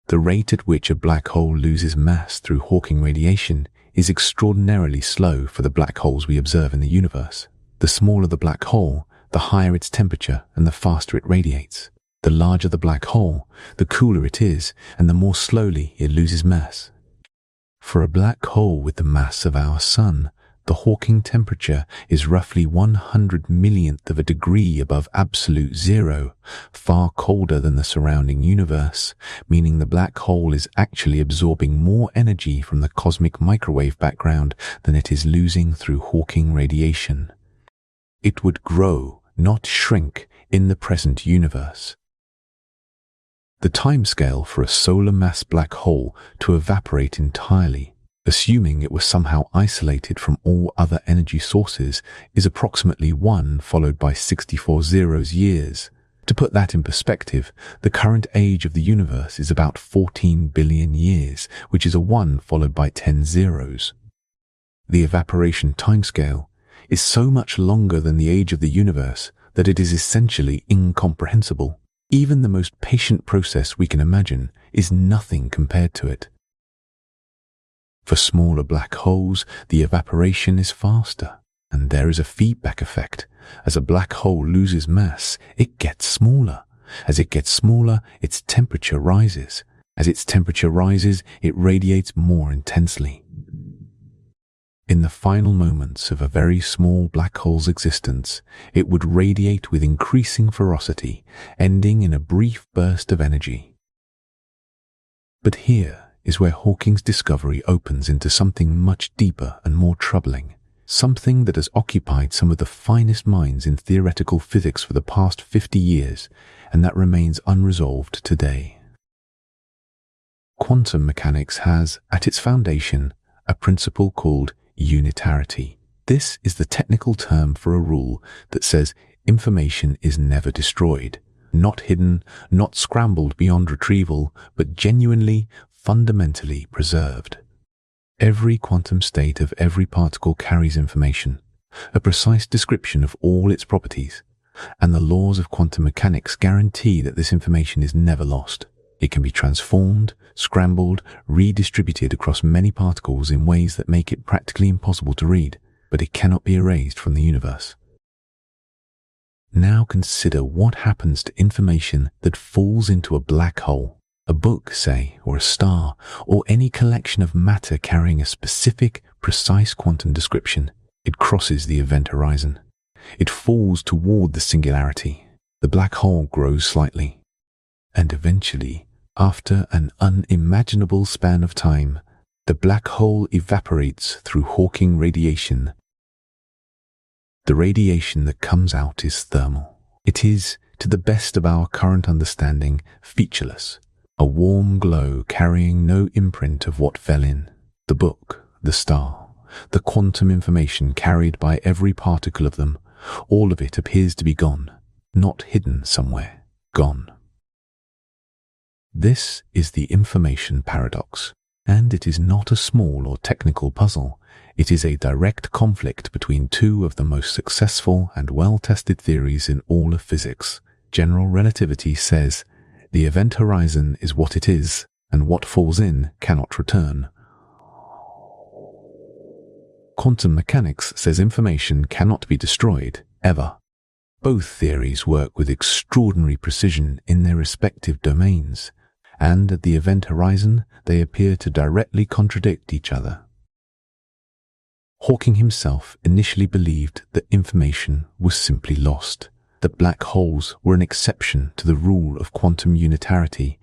The rate at which a black hole loses mass through Hawking radiation is extraordinarily slow for the black holes we observe in the universe. The smaller the black hole, the higher its temperature and the faster it radiates. The larger the black hole, the cooler it is, and the more slowly it loses mass. For a black hole with the mass of our Sun, the Hawking temperature is roughly 100 millionth of a degree above absolute zero, far colder than the surrounding universe, meaning the black hole is actually absorbing more energy from the cosmic microwave background than it is losing through Hawking radiation. It would grow, not shrink, in the present universe. The timescale for a solar mass black hole to evaporate entirely, assuming it was somehow isolated from all other energy sources, is approximately 1 followed by 64 zeros years. To put that in perspective, the current age of the universe is about 14 billion years, which is a 1 followed by 10 zeros. The evaporation timescale is so much longer than the age of the universe that it is essentially incomprehensible. Even the most patient process we can imagine is nothing compared to it. For smaller black holes, the evaporation is faster, and there is a feedback effect. As a black hole loses mass, it gets smaller. As it gets smaller, its temperature rises. As its temperature rises, it radiates more intensely. In the final moments of a very small black hole's existence, it would radiate with increasing ferocity, ending in a brief burst of energy. But here is where Hawking's discovery opens into something much deeper and more troubling, something that has occupied some of the finest minds in theoretical physics for the past 50 years, and that remains unresolved today. Quantum mechanics has, at its foundation, a principle called unitarity. This is the technical term for a rule that says information is never destroyed, not hidden, not scrambled beyond retrieval, but genuinely, fundamentally preserved. Every quantum state of every particle carries information, a precise description of all its properties, and the laws of quantum mechanics guarantee that this information is never lost. It can be transformed, scrambled, redistributed across many particles in ways that make it practically impossible to read, but it cannot be erased from the universe. Now consider what happens to information that falls into a black hole, a book, say, or a star, or any collection of matter carrying a specific, precise quantum description. It crosses the event horizon. It falls toward the singularity. The black hole grows slightly, and eventually, after an unimaginable span of time, the black hole evaporates through Hawking radiation. The radiation that comes out is thermal. It is, to the best of our current understanding, featureless, a warm glow carrying no imprint of what fell in. The book, the star, the quantum information carried by every particle of them, all of it appears to be gone, not hidden somewhere, gone. This is the information paradox, and it is not a small or technical puzzle. It is a direct conflict between two of the most successful and well-tested theories in all of physics. General relativity says The event horizon is what it is, and what falls in cannot return. Quantum mechanics says information cannot be destroyed, ever. Both theories work with extraordinary precision in their respective domains, and at the event horizon they appear to directly contradict each other. Hawking himself initially believed that information was simply lost, that black holes were an exception to the rule of quantum unitarity,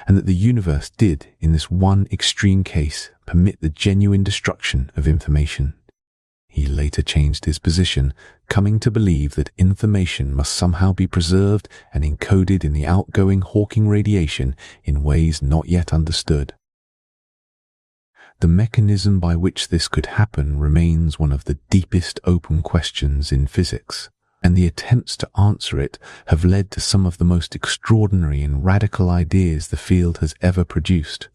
and that the universe did, in this one extreme case, permit the genuine destruction of information. He later changed his position, coming to believe that information must somehow be preserved and encoded in the outgoing Hawking radiation in ways not yet understood. The mechanism by which this could happen remains one of the deepest open questions in physics, and the attempts to answer it have led to some of the most extraordinary and radical ideas the field has ever produced.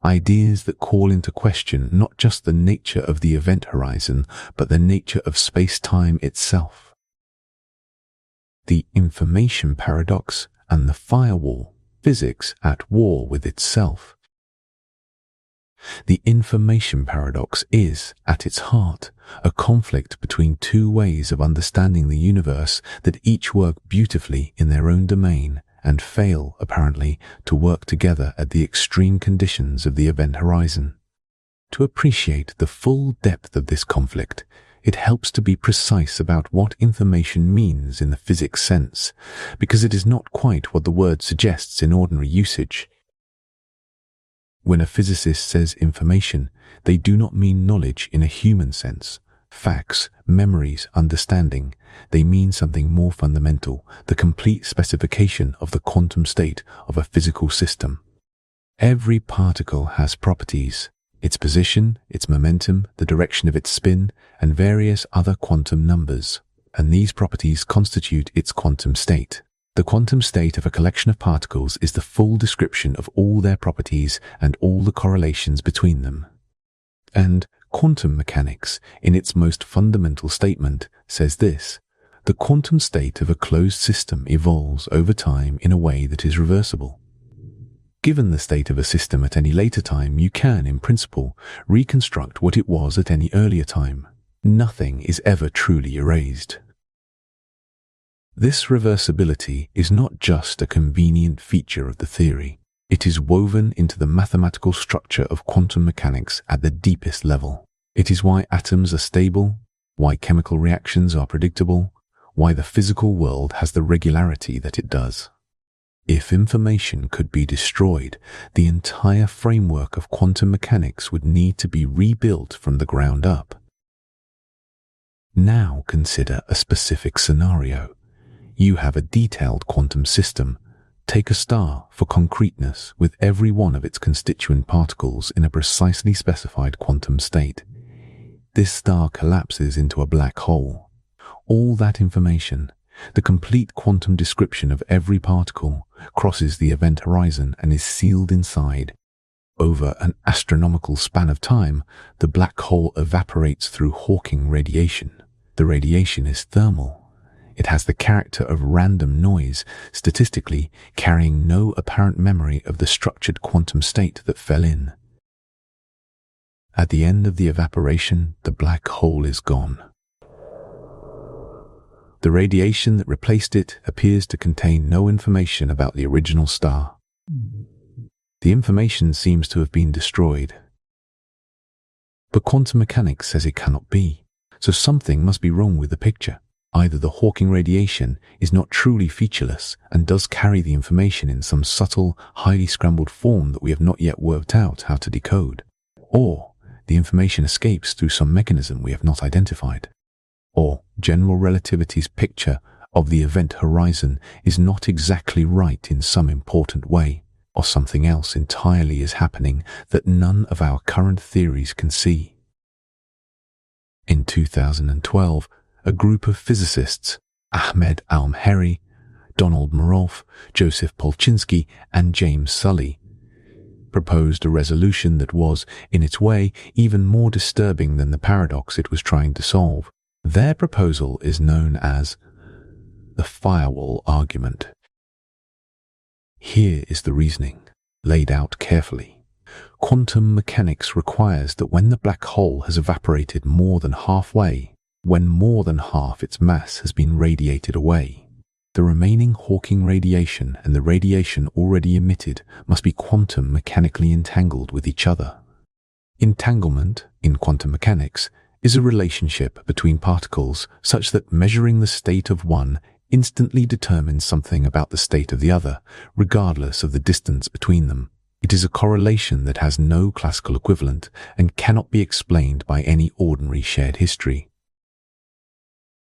Ideas that call into question not just the nature of the event horizon, but the nature of space-time itself. The information paradox and the firewall, physics at war with itself. The information paradox is, at its heart, a conflict between two ways of understanding the universe that each work beautifully in their own domain and fail, apparently, to work together at the extreme conditions of the event horizon. To appreciate the full depth of this conflict, it helps to be precise about what information means in the physics sense, because it is not quite what the word suggests in ordinary usage. When a physicist says information, they do not mean knowledge in a human sense, facts, memories, understanding. They mean something more fundamental, the complete specification of the quantum state of a physical system. Every particle has properties, its position, its momentum, the direction of its spin, and various other quantum numbers, and these properties constitute its quantum state. The quantum state of a collection of particles is the full description of all their properties and all the correlations between them. And quantum mechanics, in its most fundamental statement, says this: the quantum state of a closed system evolves over time in a way that is reversible. Given the state of a system at any later time, you can, in principle, reconstruct what it was at any earlier time. Nothing is ever truly erased. This reversibility is not just a convenient feature of the theory. It is woven into the mathematical structure of quantum mechanics at the deepest level. It is why atoms are stable, why chemical reactions are predictable, why the physical world has the regularity that it does. If information could be destroyed, the entire framework of quantum mechanics would need to be rebuilt from the ground up. Now consider a specific scenario. You have a detailed quantum system. Take a star for concreteness with every one of its constituent particles in a precisely specified quantum state. This star collapses into a black hole. All that information, the complete quantum description of every particle, crosses the event horizon and is sealed inside. Over an astronomical span of time, the black hole evaporates through Hawking radiation. The radiation is thermal. It has the character of random noise, statistically carrying no apparent memory of the structured quantum state that fell in. At the end of the evaporation, the black hole is gone. The radiation that replaced it appears to contain no information about the original star. The information seems to have been destroyed. But quantum mechanics says it cannot be, so something must be wrong with the picture. Either the Hawking radiation is not truly featureless and does carry the information in some subtle, highly scrambled form that we have not yet worked out how to decode, or the information escapes through some mechanism we have not identified, or general relativity's picture of the event horizon is not exactly right in some important way, or something else entirely is happening that none of our current theories can see. In 2012, a group of physicists, Ahmed Almheri, Donald Marolf, Joseph Polchinski, and James Sully, proposed a resolution that was, in its way, even more disturbing than the paradox it was trying to solve. Their proposal is known as the firewall argument. Here is the reasoning, laid out carefully. Quantum mechanics requires that when the black hole has evaporated more than halfway, when more than half its mass has been radiated away, the remaining Hawking radiation and the radiation already emitted must be quantum mechanically entangled with each other. Entanglement, in quantum mechanics, is a relationship between particles such that measuring the state of one instantly determines something about the state of the other, regardless of the distance between them. It is a correlation that has no classical equivalent and cannot be explained by any ordinary shared history.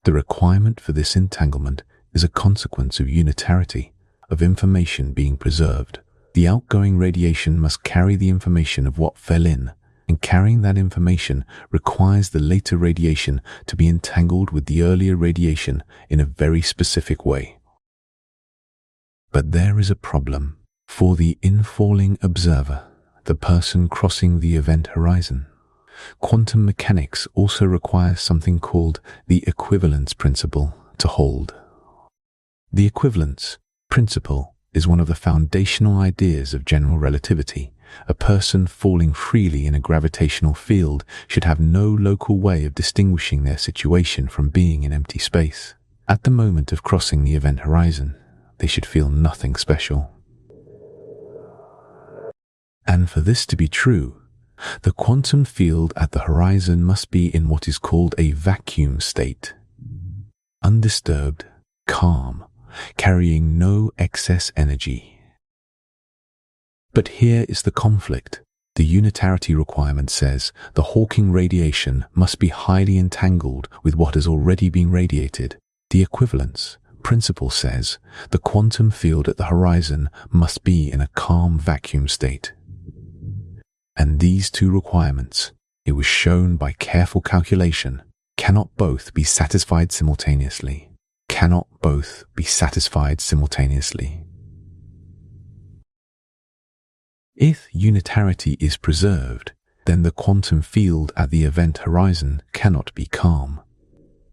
The requirement for this entanglement is a consequence of unitarity, of information being preserved. The outgoing radiation must carry the information of what fell in, and carrying that information requires the later radiation to be entangled with the earlier radiation in a very specific way. But there is a problem for the infalling observer, the person crossing the event horizon. Quantum mechanics also requires something called the equivalence principle to hold. The equivalence principle is one of the foundational ideas of general relativity. A person falling freely in a gravitational field should have no local way of distinguishing their situation from being in empty space. At the moment of crossing the event horizon, they should feel nothing special. And for this to be true, the quantum field at the horizon must be in what is called a vacuum state, undisturbed, calm, carrying no excess energy. But here is the conflict. The unitarity requirement says the Hawking radiation must be highly entangled with what has already been radiated. The equivalence principle says the quantum field at the horizon must be in a calm vacuum state. And these two requirements, it was shown by careful calculation, cannot both be satisfied simultaneously. Cannot both be satisfied simultaneously. If unitarity is preserved, then the quantum field at the event horizon cannot be calm.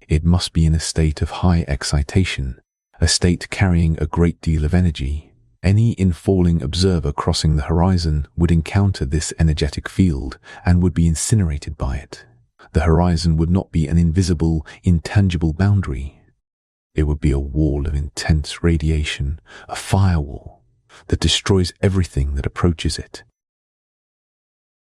It must be in a state of high excitation, a state carrying a great deal of energy. Any infalling observer crossing the horizon would encounter this energetic field and would be incinerated by it. The horizon would not be an invisible, intangible boundary. It would be a wall of intense radiation, a firewall that destroys everything that approaches it.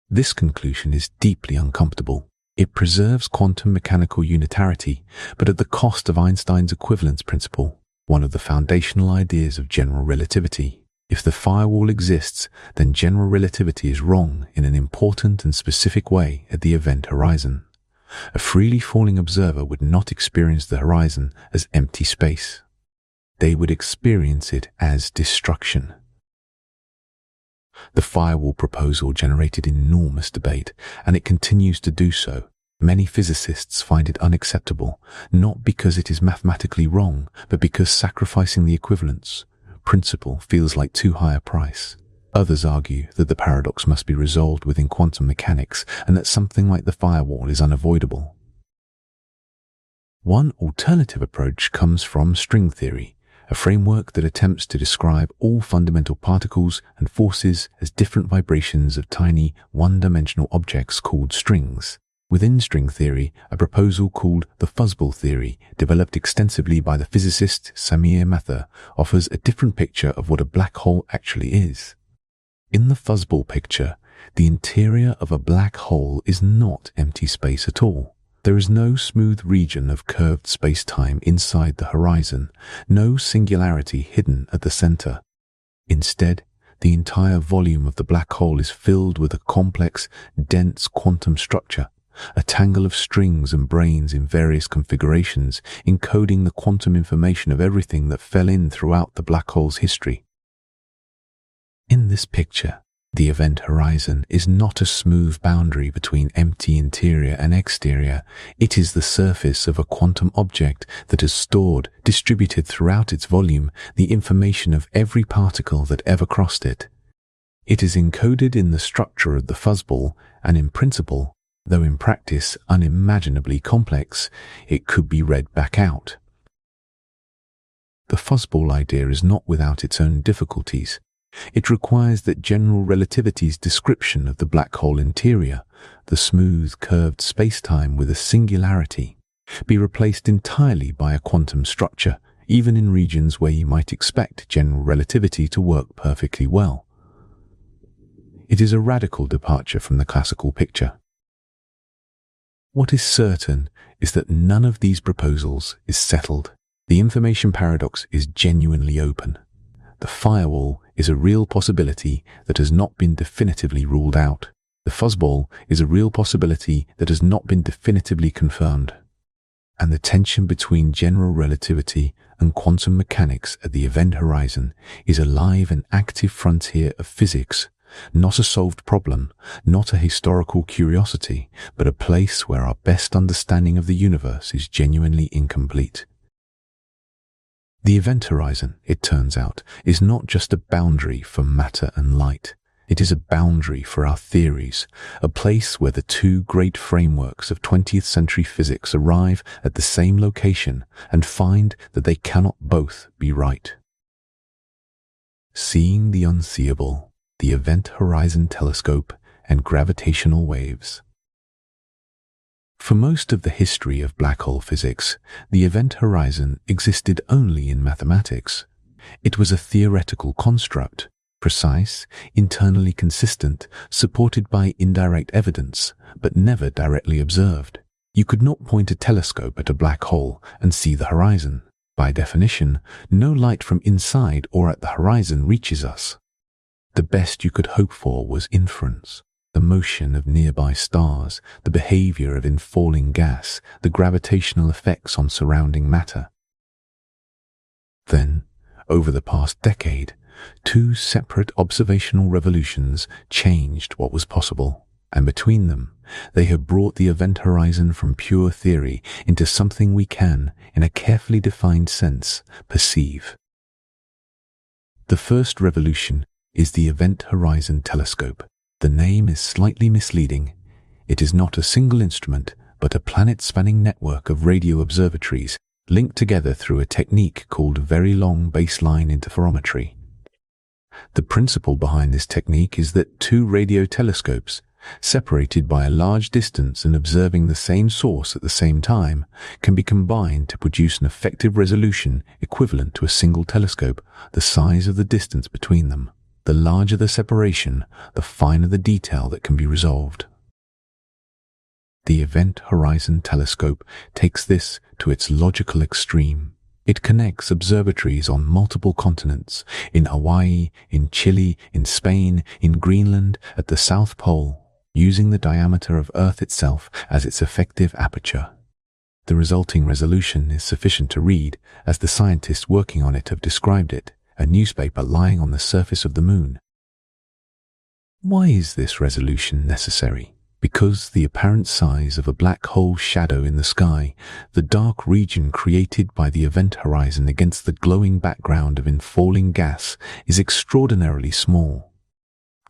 This conclusion is deeply uncomfortable. It preserves quantum mechanical unitarity, but at the cost of Einstein's equivalence principle, one of the foundational ideas of general relativity. If the firewall exists, then general relativity is wrong in an important and specific way at the event horizon. A freely falling observer would not experience the horizon as empty space. They would experience it as destruction. The firewall proposal generated enormous debate, and it continues to do so. Many physicists find it unacceptable, not because it is mathematically wrong, but because sacrificing the equivalence principle feels like too high a price. Others argue that the paradox must be resolved within quantum mechanics and that something like the firewall is unavoidable. One alternative approach comes from string theory, a framework that attempts to describe all fundamental particles and forces as different vibrations of tiny, one-dimensional objects called strings. Within string theory, a proposal called the fuzzball theory, developed extensively by the physicist Samir Mather, offers a different picture of what a black hole actually is. In the fuzzball picture, the interior of a black hole is not empty space at all. There is no smooth region of curved space-time inside the horizon, no singularity hidden at the center. Instead, the entire volume of the black hole is filled with a complex, dense quantum structure, a tangle of strings and branes in various configurations, encoding the quantum information of everything that fell in throughout the black hole's history. In this picture, the event horizon is not a smooth boundary between empty interior and exterior. It is the surface of a quantum object that has stored, distributed throughout its volume, the information of every particle that ever crossed it. It is encoded in the structure of the fuzzball, and in principle, though in practice unimaginably complex, it could be read back out. The fuzzball idea is not without its own difficulties. It requires that general relativity's description of the black hole interior, the smooth, curved spacetime with a singularity, be replaced entirely by a quantum structure, even in regions where you might expect general relativity to work perfectly well. It is a radical departure from the classical picture. What is certain is that none of these proposals is settled. The information paradox is genuinely open. The firewall is a real possibility that has not been definitively ruled out. The fuzzball is a real possibility that has not been definitively confirmed. And the tension between general relativity and quantum mechanics at the event horizon is a live and active frontier of physics, not a solved problem, not a historical curiosity, but a place where our best understanding of the universe is genuinely incomplete. The event horizon, it turns out, is not just a boundary for matter and light. It is a boundary for our theories, a place where the two great frameworks of 20th century physics arrive at the same location and find that they cannot both be right. Seeing the unseeable, the Event Horizon Telescope, and gravitational waves. For most of the history of black hole physics, the event horizon existed only in mathematics. It was a theoretical construct, precise, internally consistent, supported by indirect evidence, but never directly observed. You could not point a telescope at a black hole and see the horizon. By definition, no light from inside or at the horizon reaches us. The best you could hope for was inference. The motion of nearby stars, the behavior of infalling gas, the gravitational effects on surrounding matter. Then, over the past decade, two separate observational revolutions changed what was possible, and between them, they have brought the event horizon from pure theory into something we can, in a carefully defined sense, perceive. The first revolution is the Event Horizon Telescope. The name is slightly misleading. It is not a single instrument, but a planet-spanning network of radio observatories linked together through a technique called very long baseline interferometry. The principle behind this technique is that two radio telescopes, separated by a large distance and observing the same source at the same time, can be combined to produce an effective resolution equivalent to a single telescope the size of the distance between them. The larger the separation, the finer the detail that can be resolved. The Event Horizon Telescope takes this to its logical extreme. It connects observatories on multiple continents, in Hawaii, in Chile, in Spain, in Greenland, at the South Pole, using the diameter of Earth itself as its effective aperture. The resulting resolution is sufficient to read, as the scientists working on it have described it, a newspaper lying on the surface of the moon. Why is this resolution necessary? Because the apparent size of a black hole shadow in the sky, the dark region created by the event horizon against the glowing background of infalling gas, is extraordinarily small.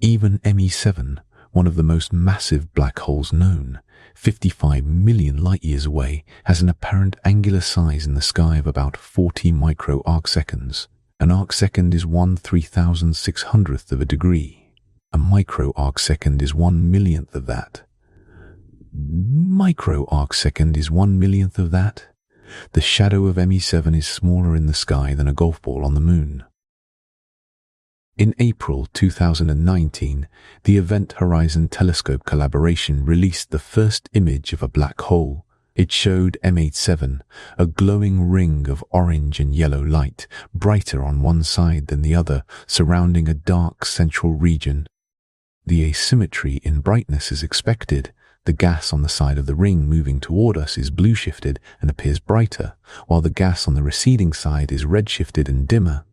Even ME7, one of the most massive black holes known, 55 million light-years away, has an apparent angular size in the sky of about 40 micro-arcseconds. An arcsecond is 1/3600th of a degree. A micro-arcsecond is 1/millionth of that. Micro-arcsecond is 1/millionth of that. The shadow of ME7 is smaller in the sky than a golf ball on the moon. In April 2019, the Event Horizon Telescope collaboration released the first image of a black hole. It showed M87, a glowing ring of orange and yellow light, brighter on one side than the other, surrounding a dark central region. The asymmetry in brightness is expected. The gas on the side of the ring moving toward us is blue-shifted and appears brighter, while the gas on the receding side is red-shifted and dimmer.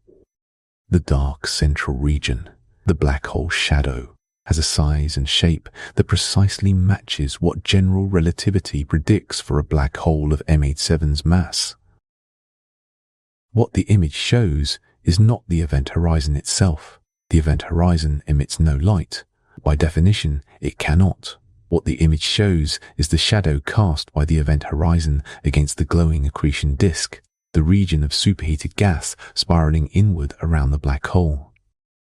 The dark central region, the black hole shadow, has a size and shape that precisely matches what general relativity predicts for a black hole of M87's mass. What the image shows is not the event horizon itself. The event horizon emits no light. By definition, it cannot. What the image shows is the shadow cast by the event horizon against the glowing accretion disk. the region of superheated gas spiraling inward around the black hole.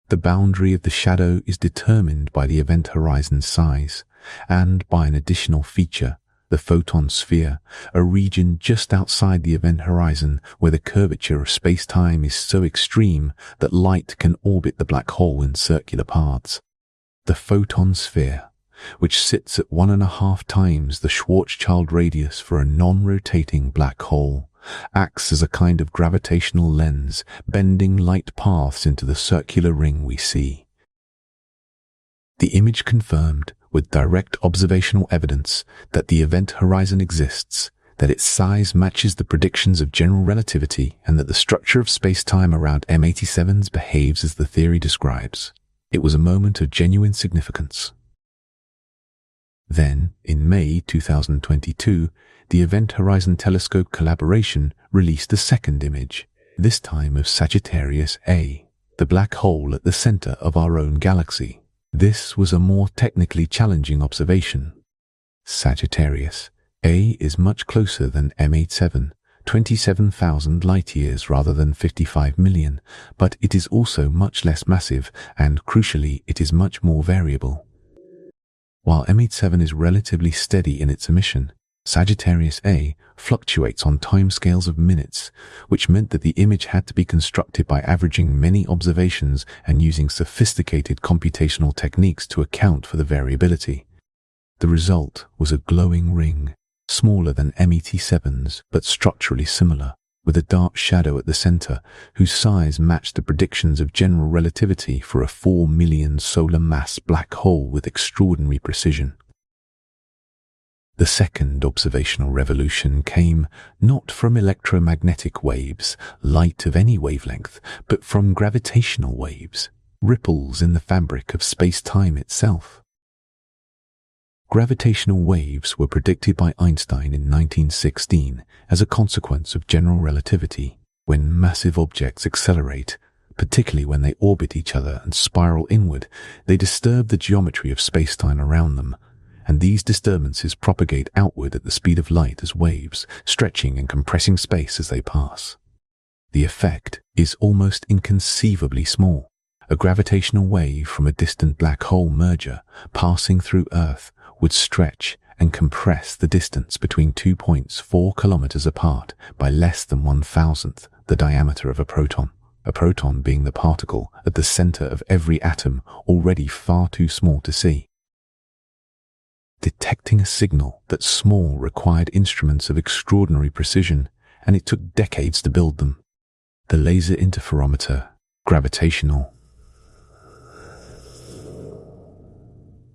The boundary of the shadow is determined by the event horizon's size and by an additional feature, the photon sphere, a region just outside the event horizon where the curvature of space-time is so extreme that light can orbit the black hole in circular paths. The photon sphere, which sits at 1.5 times the Schwarzschild radius for a non-rotating black hole, acts as a kind of gravitational lens, bending light paths into the circular ring we see. The image confirmed, with direct observational evidence, that the event horizon exists, that its size matches the predictions of general relativity, and that the structure of space-time around M87 behaves as the theory describes. It was a moment of genuine significance. Then, in May 2022, the Event Horizon Telescope collaboration released a second image, this time of Sagittarius A, the black hole at the center of our own galaxy. This was a more technically challenging observation. Sagittarius A is much closer than M87, 27,000 light-years rather than 55 million, but it is also much less massive, and crucially, it is much more variable. While M87 is relatively steady in its emission, Sagittarius A fluctuates on timescales of minutes, which meant that the image had to be constructed by averaging many observations and using sophisticated computational techniques to account for the variability. The result was a glowing ring, smaller than M87's but structurally similar, with a dark shadow at the center, whose size matched the predictions of general relativity for a 4 million solar mass black hole with extraordinary precision. The second observational revolution came not from electromagnetic waves, light of any wavelength, but from gravitational waves, ripples in the fabric of space-time itself. Gravitational waves were predicted by Einstein in 1916 as a consequence of general relativity. When massive objects accelerate, particularly when they orbit each other and spiral inward, they disturb the geometry of space-time around them, and these disturbances propagate outward at the speed of light as waves, stretching and compressing space as they pass. The effect is almost inconceivably small. A gravitational wave from a distant black hole merger passing through Earth would stretch and compress the distance between 2 points 4 kilometers apart by less than 1,000th the diameter of a proton being the particle at the center of every atom, already far too small to see. Detecting a signal that small required instruments of extraordinary precision, and it took decades to build them. The laser interferometer, gravitational.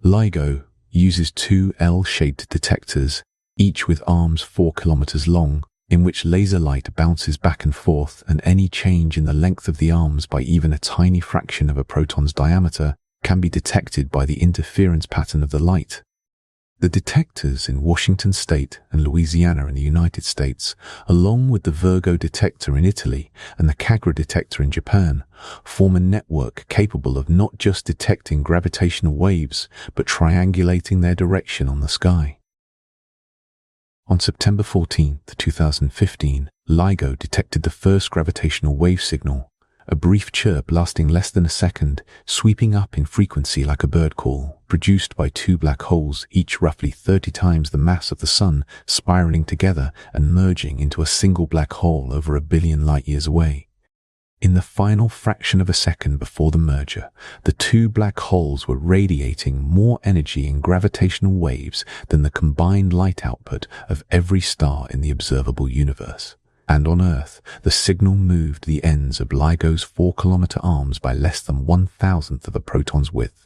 LIGO uses 2 L-shaped detectors, each with arms 4 kilometers long, in which laser light bounces back and forth, and any change in the length of the arms by even a tiny fraction of a proton's diameter can be detected by the interference pattern of the light. The detectors in Washington State and Louisiana in the United States, along with the Virgo detector in Italy and the Kagra detector in Japan, form a network capable of not just detecting gravitational waves, but triangulating their direction on the sky. On September 14, 2015, LIGO detected the first gravitational wave signal, a brief chirp lasting less than a second, sweeping up in frequency like a bird call, produced by 2 black holes, each roughly 30 times the mass of the Sun, spiraling together and merging into a single black hole over 1 billion light-years away. In the final fraction of a second before the merger, the 2 black holes were radiating more energy in gravitational waves than the combined light output of every star in the observable universe. And on Earth, the signal moved the ends of LIGO's 4-kilometer arms by less than 1,000th of a proton's width.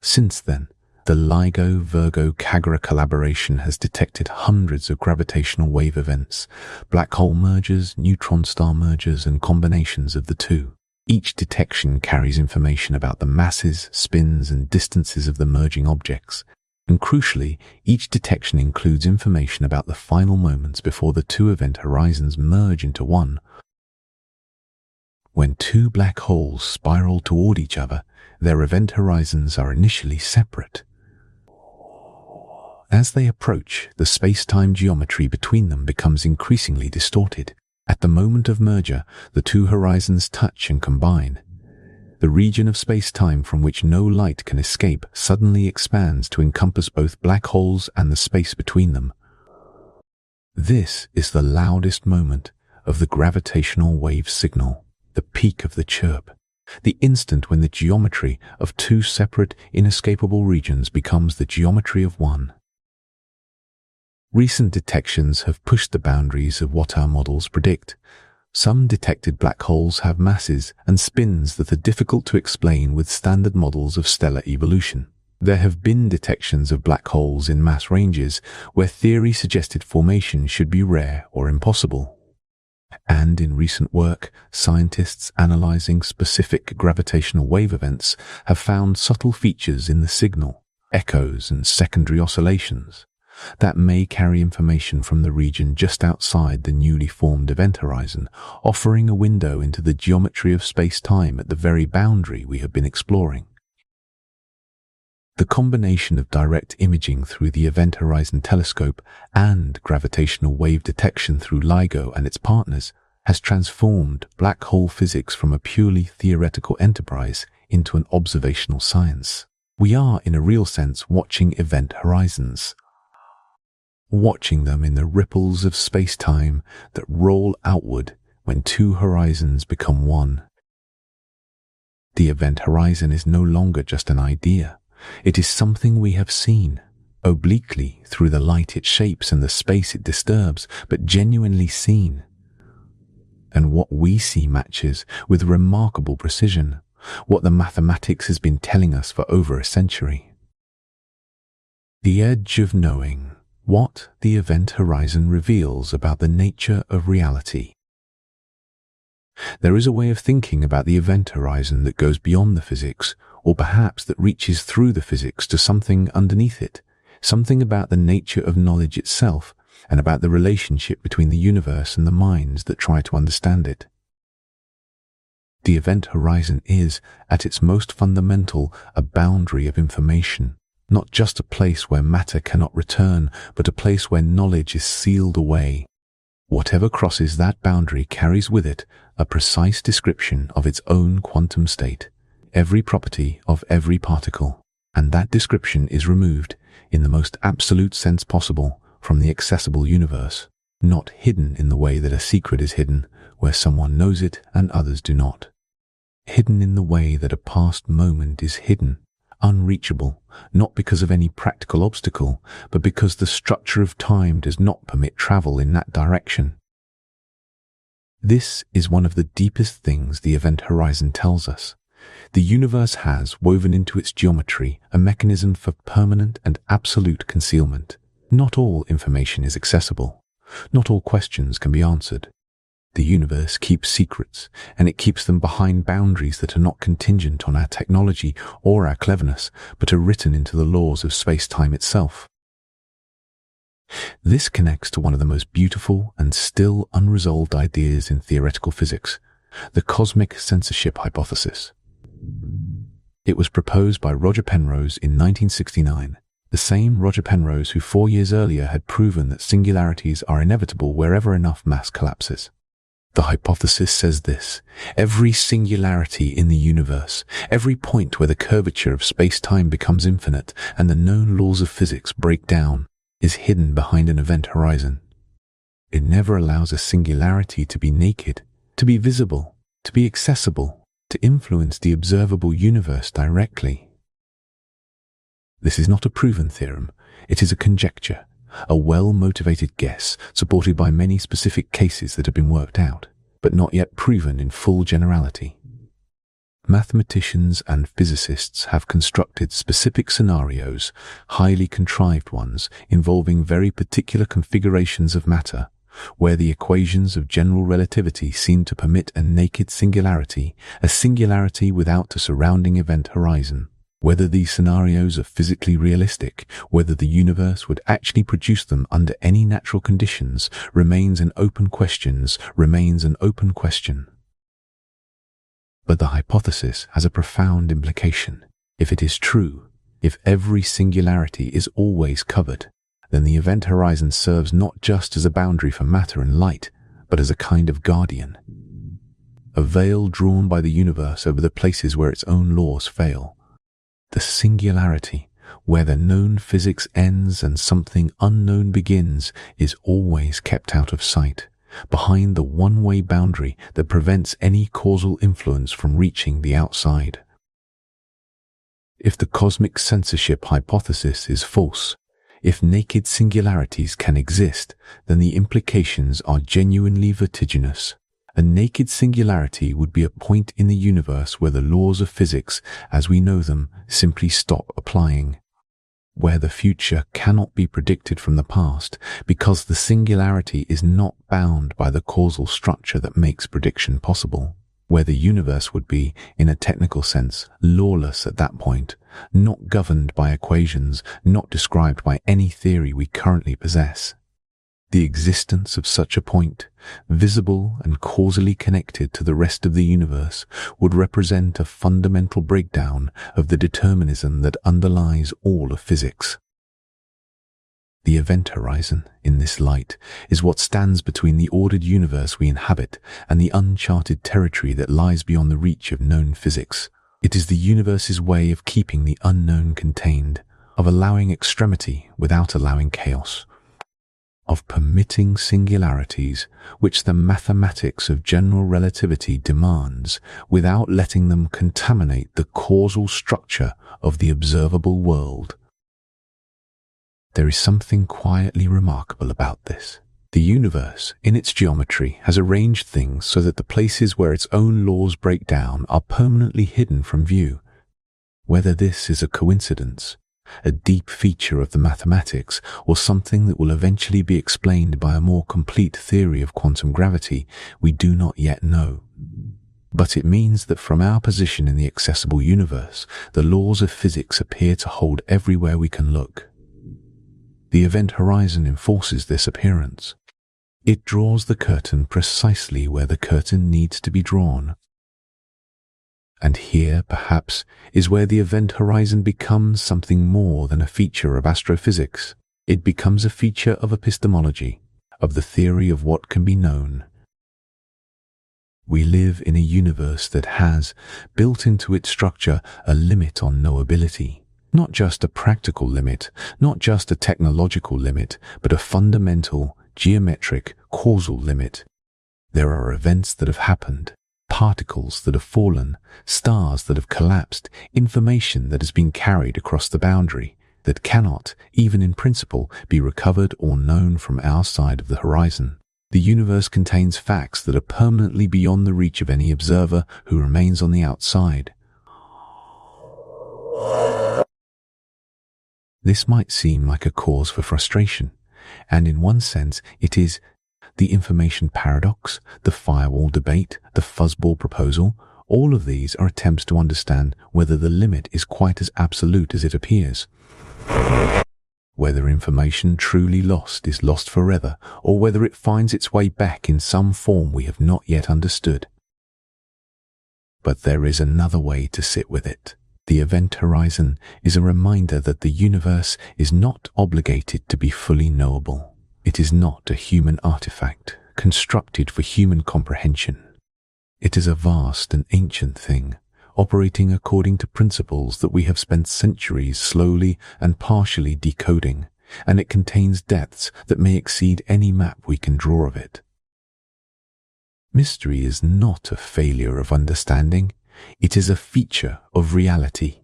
Since then, the LIGO-Virgo-Kagra collaboration has detected hundreds of gravitational wave events, black hole mergers, neutron star mergers, and combinations of the two. Each detection carries information about the masses, spins, and distances of the merging objects. And crucially, each detection includes information about the final moments before the 2 event horizons merge into one. When 2 black holes spiral toward each other, their event horizons are initially separate. As they approach, the space-time geometry between them becomes increasingly distorted. At the moment of merger, the two horizons touch and combine. The region of space-time from which no light can escape suddenly expands to encompass both black holes and the space between them. This is the loudest moment of the gravitational wave signal, the peak of the chirp, the instant when the geometry of two separate, inescapable regions becomes the geometry of one. Recent detections have pushed the boundaries of what our models predict. Some detected black holes have masses and spins that are difficult to explain with standard models of stellar evolution. There have been detections of black holes in mass ranges where theory suggested formation should be rare or impossible. And in recent work, scientists analyzing specific gravitational wave events have found subtle features in the signal, echoes and secondary oscillations, that may carry information from the region just outside the newly formed event horizon, offering a window into the geometry of space-time at the very boundary we have been exploring. The combination of direct imaging through the Event Horizon Telescope and gravitational wave detection through LIGO and its partners has transformed black hole physics from a purely theoretical enterprise into an observational science. We are, in a real sense, watching event horizons, watching them in the ripples of space-time that roll outward when two horizons become one. The event horizon is no longer just an idea. It is something we have seen, obliquely through the light it shapes and the space it disturbs, but genuinely seen. And what we see matches, with remarkable precision, what the mathematics has been telling us for over a century. The edge of knowing what the event horizon reveals about the nature of reality. There is a way of thinking about the event horizon that goes beyond the physics, or perhaps that reaches through the physics to something underneath it, something about the nature of knowledge itself, and about the relationship between the universe and the minds that try to understand it. The event horizon is, at its most fundamental, a boundary of information, not just a place where matter cannot return, but a place where knowledge is sealed away. Whatever crosses that boundary carries with it a precise description of its own quantum state, every property of every particle, and that description is removed, in the most absolute sense possible, from the accessible universe, not hidden in the way that a secret is hidden, where someone knows it and others do not. Hidden in the way that a past moment is hidden, unreachable, not because of any practical obstacle, but because the structure of time does not permit travel in that direction. This is one of the deepest things the event horizon tells us. The universe has, woven into its geometry, a mechanism for permanent and absolute concealment. Not all information is accessible. Not all questions can be answered. The universe keeps secrets, and it keeps them behind boundaries that are not contingent on our technology or our cleverness, but are written into the laws of space-time itself. This connects to one of the most beautiful and still unresolved ideas in theoretical physics, the cosmic censorship hypothesis. It was proposed by Roger Penrose in 1969, the same Roger Penrose who 4 years earlier had proven that singularities are inevitable wherever enough mass collapses. The hypothesis says this: every singularity in the universe, every point where the curvature of space-time becomes infinite and the known laws of physics break down, is hidden behind an event horizon. It never allows a singularity to be naked, to be visible, to be accessible, to influence the observable universe directly. This is not a proven theorem. It is a conjecture, a well-motivated guess supported by many specific cases that have been worked out, but not yet proven in full generality. Mathematicians and physicists have constructed specific scenarios, highly contrived ones, involving very particular configurations of matter, where the equations of general relativity seem to permit a naked singularity, a singularity without a surrounding event horizon. Whether these scenarios are physically realistic, whether the universe would actually produce them under any natural conditions, remains an open question. But the hypothesis has a profound implication. If it is true, if every singularity is always covered, then the event horizon serves not just as a boundary for matter and light, but as a kind of guardian. A veil drawn by the universe over the places where its own laws fail. The singularity, where the known physics ends and something unknown begins, is always kept out of sight, behind the one-way boundary that prevents any causal influence from reaching the outside. If the cosmic censorship hypothesis is false, if naked singularities can exist, then the implications are genuinely vertiginous. A naked singularity would be a point in the universe where the laws of physics, as we know them, simply stop applying. Where the future cannot be predicted from the past because the singularity is not bound by the causal structure that makes prediction possible. Where the universe would be, in a technical sense, lawless at that point, not governed by equations, not described by any theory we currently possess. The existence of such a point, visible and causally connected to the rest of the universe, would represent a fundamental breakdown of the determinism that underlies all of physics. The event horizon, in this light, is what stands between the ordered universe we inhabit and the uncharted territory that lies beyond the reach of known physics. It is the universe's way of keeping the unknown contained, of allowing extremity without allowing chaos, of permitting singularities which the mathematics of general relativity demands without letting them contaminate the causal structure of the observable world. There is something quietly remarkable about this. The universe, in its geometry, has arranged things so that the places where its own laws break down are permanently hidden from view. Whether this is a coincidence, a deep feature of the mathematics, or something that will eventually be explained by a more complete theory of quantum gravity, we do not yet know. But it means that from our position in the accessible universe, the laws of physics appear to hold everywhere we can look. The event horizon enforces this appearance. It draws the curtain precisely where the curtain needs to be drawn. And here, perhaps, is where the event horizon becomes something more than a feature of astrophysics. It becomes a feature of epistemology, of the theory of what can be known. We live in a universe that has, built into its structure, a limit on knowability. Not just a practical limit, not just a technological limit, but a fundamental, geometric, causal limit. There are events that have happened, particles that have fallen, stars that have collapsed, information that has been carried across the boundary, that cannot, even in principle, be recovered or known from our side of the horizon. The universe contains facts that are permanently beyond the reach of any observer who remains on the outside. This might seem like a cause for frustration, and in one sense it is. The information paradox, the firewall debate, the fuzzball proposal, all of these are attempts to understand whether the limit is quite as absolute as it appears. Whether information truly lost is lost forever, or whether it finds its way back in some form we have not yet understood. But there is another way to sit with it. The event horizon is a reminder that the universe is not obligated to be fully knowable. It is not a human artifact, constructed for human comprehension. It is a vast and ancient thing, operating according to principles that we have spent centuries slowly and partially decoding, and it contains depths that may exceed any map we can draw of it. Mystery is not a failure of understanding. It is a feature of reality.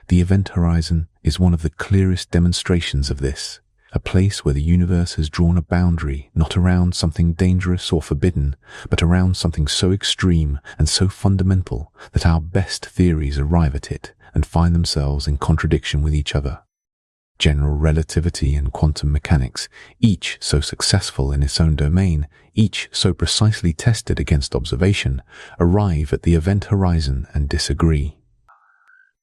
The event horizon is one of the clearest demonstrations of this, a place where the universe has drawn a boundary not around something dangerous or forbidden, but around something so extreme and so fundamental that our best theories arrive at it and find themselves in contradiction with each other. General relativity and quantum mechanics, each so successful in its own domain, each so precisely tested against observation, arrive at the event horizon and disagree.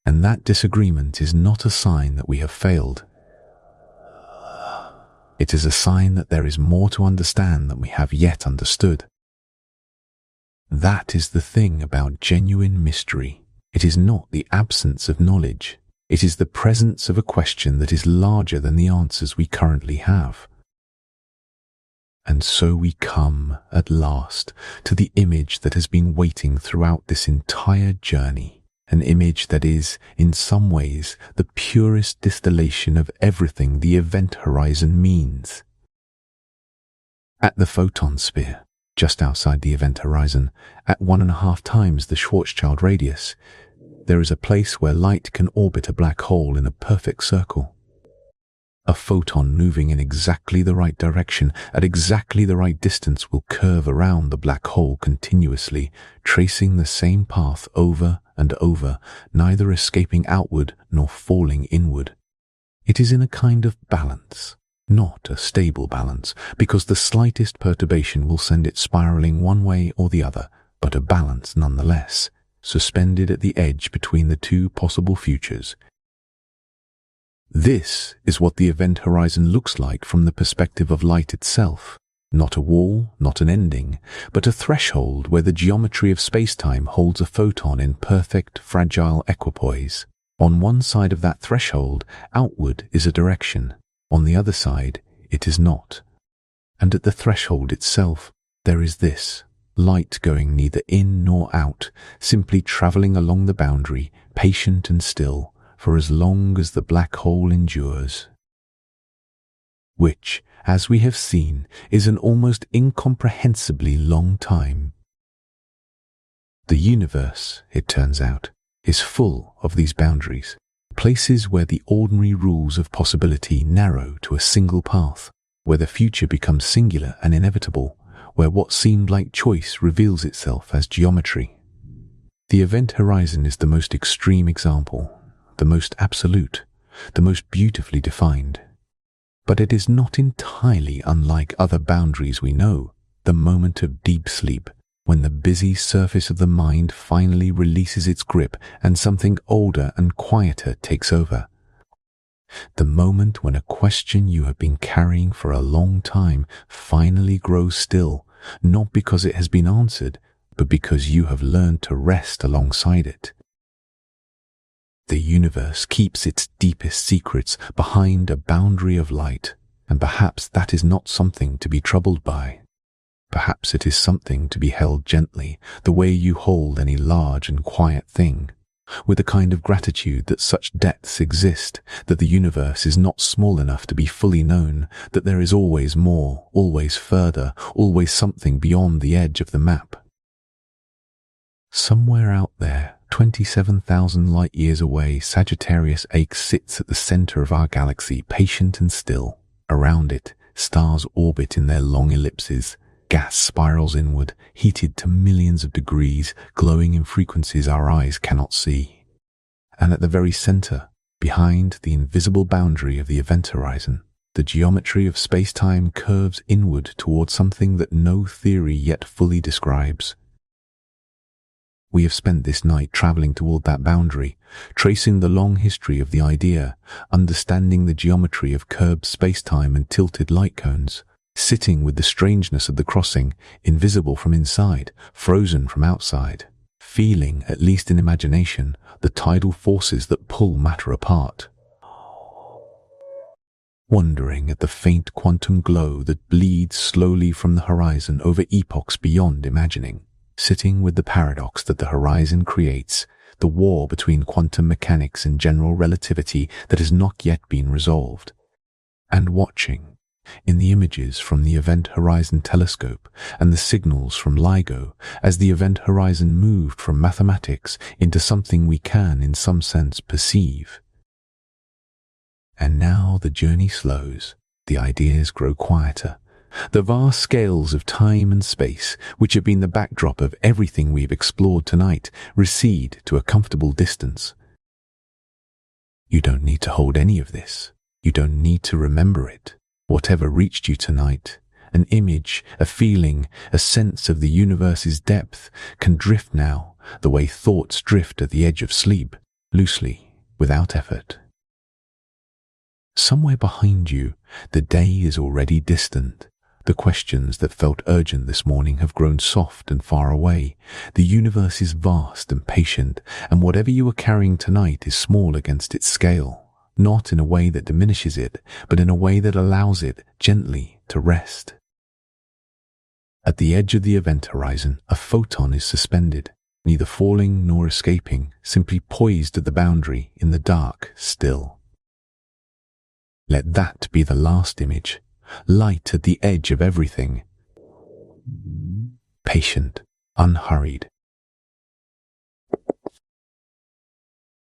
And that disagreement is not a sign that we have failed. It is a sign that there is more to understand than we have yet understood. That is the thing about genuine mystery. It is not the absence of knowledge. It is the presence of a question that is larger than the answers we currently have. And so we come, at last, to the image that has been waiting throughout this entire journey, an image that is, in some ways, the purest distillation of everything the event horizon means. At the photon sphere, just outside the event horizon, at 1.5 times the Schwarzschild radius, there is a place where light can orbit a black hole in a perfect circle. A photon moving in exactly the right direction, at exactly the right distance, will curve around the black hole continuously, tracing the same path over and over, neither escaping outward nor falling inward. It is in a kind of balance, not a stable balance, because the slightest perturbation will send it spiraling one way or the other, but a balance nonetheless, suspended at the edge between the two possible futures. This is what the event horizon looks like from the perspective of light itself. Not a wall, not an ending, but a threshold where the geometry of space-time holds a photon in perfect, fragile equipoise. On one side of that threshold, outward is a direction. On the other side, it is not. And at the threshold itself, there is this, light going neither in nor out, simply travelling along the boundary, patient and still, for as long as the black hole endures. Which, as we have seen, is an almost incomprehensibly long time. The universe, it turns out, is full of these boundaries, places where the ordinary rules of possibility narrow to a single path, where the future becomes singular and inevitable, where what seemed like choice reveals itself as geometry. The event horizon is the most extreme example, the most absolute, the most beautifully defined. But it is not entirely unlike other boundaries we know, the moment of deep sleep, when the busy surface of the mind finally releases its grip and something older and quieter takes over. The moment when a question you have been carrying for a long time finally grows still, not because it has been answered, but because you have learned to rest alongside it. The universe keeps its deepest secrets behind a boundary of light, and perhaps that is not something to be troubled by. Perhaps it is something to be held gently, the way you hold any large and quiet thing, with a kind of gratitude that such depths exist, that the universe is not small enough to be fully known, that there is always more, always further, always something beyond the edge of the map. Somewhere out there, 27,000 light-years away, Sagittarius A sits at the center of our galaxy, patient and still. Around it, stars orbit in their long ellipses. Gas spirals inward, heated to millions of degrees, glowing in frequencies our eyes cannot see. And at the very center, behind the invisible boundary of the event horizon, the geometry of space-time curves inward toward something that no theory yet fully describes. We have spent this night traveling toward that boundary, tracing the long history of the idea, understanding the geometry of curved space-time and tilted light cones, sitting with the strangeness of the crossing, invisible from inside, frozen from outside, feeling, at least in imagination, the tidal forces that pull matter apart. Wondering at the faint quantum glow that bleeds slowly from the horizon over epochs beyond imagining. Sitting with the paradox that the horizon creates, the war between quantum mechanics and general relativity that has not yet been resolved. And watching, in the images from the Event Horizon Telescope and the signals from LIGO, as the Event Horizon moved from mathematics into something we can, in some sense, perceive. And now the journey slows, the ideas grow quieter. The vast scales of time and space, which have been the backdrop of everything we've explored tonight, recede to a comfortable distance. You don't need to hold any of this. You don't need to remember it. Whatever reached you tonight, an image, a feeling, a sense of the universe's depth, can drift now, the way thoughts drift at the edge of sleep, loosely, without effort. Somewhere behind you, the day is already distant. The questions that felt urgent this morning have grown soft and far away. The universe is vast and patient, and whatever you are carrying tonight is small against its scale, not in a way that diminishes it, but in a way that allows it gently to rest. At the edge of the event horizon, a photon is suspended, neither falling nor escaping, simply poised at the boundary in the dark still. Let that be the last image. Light at the edge of everything. Patient, unhurried,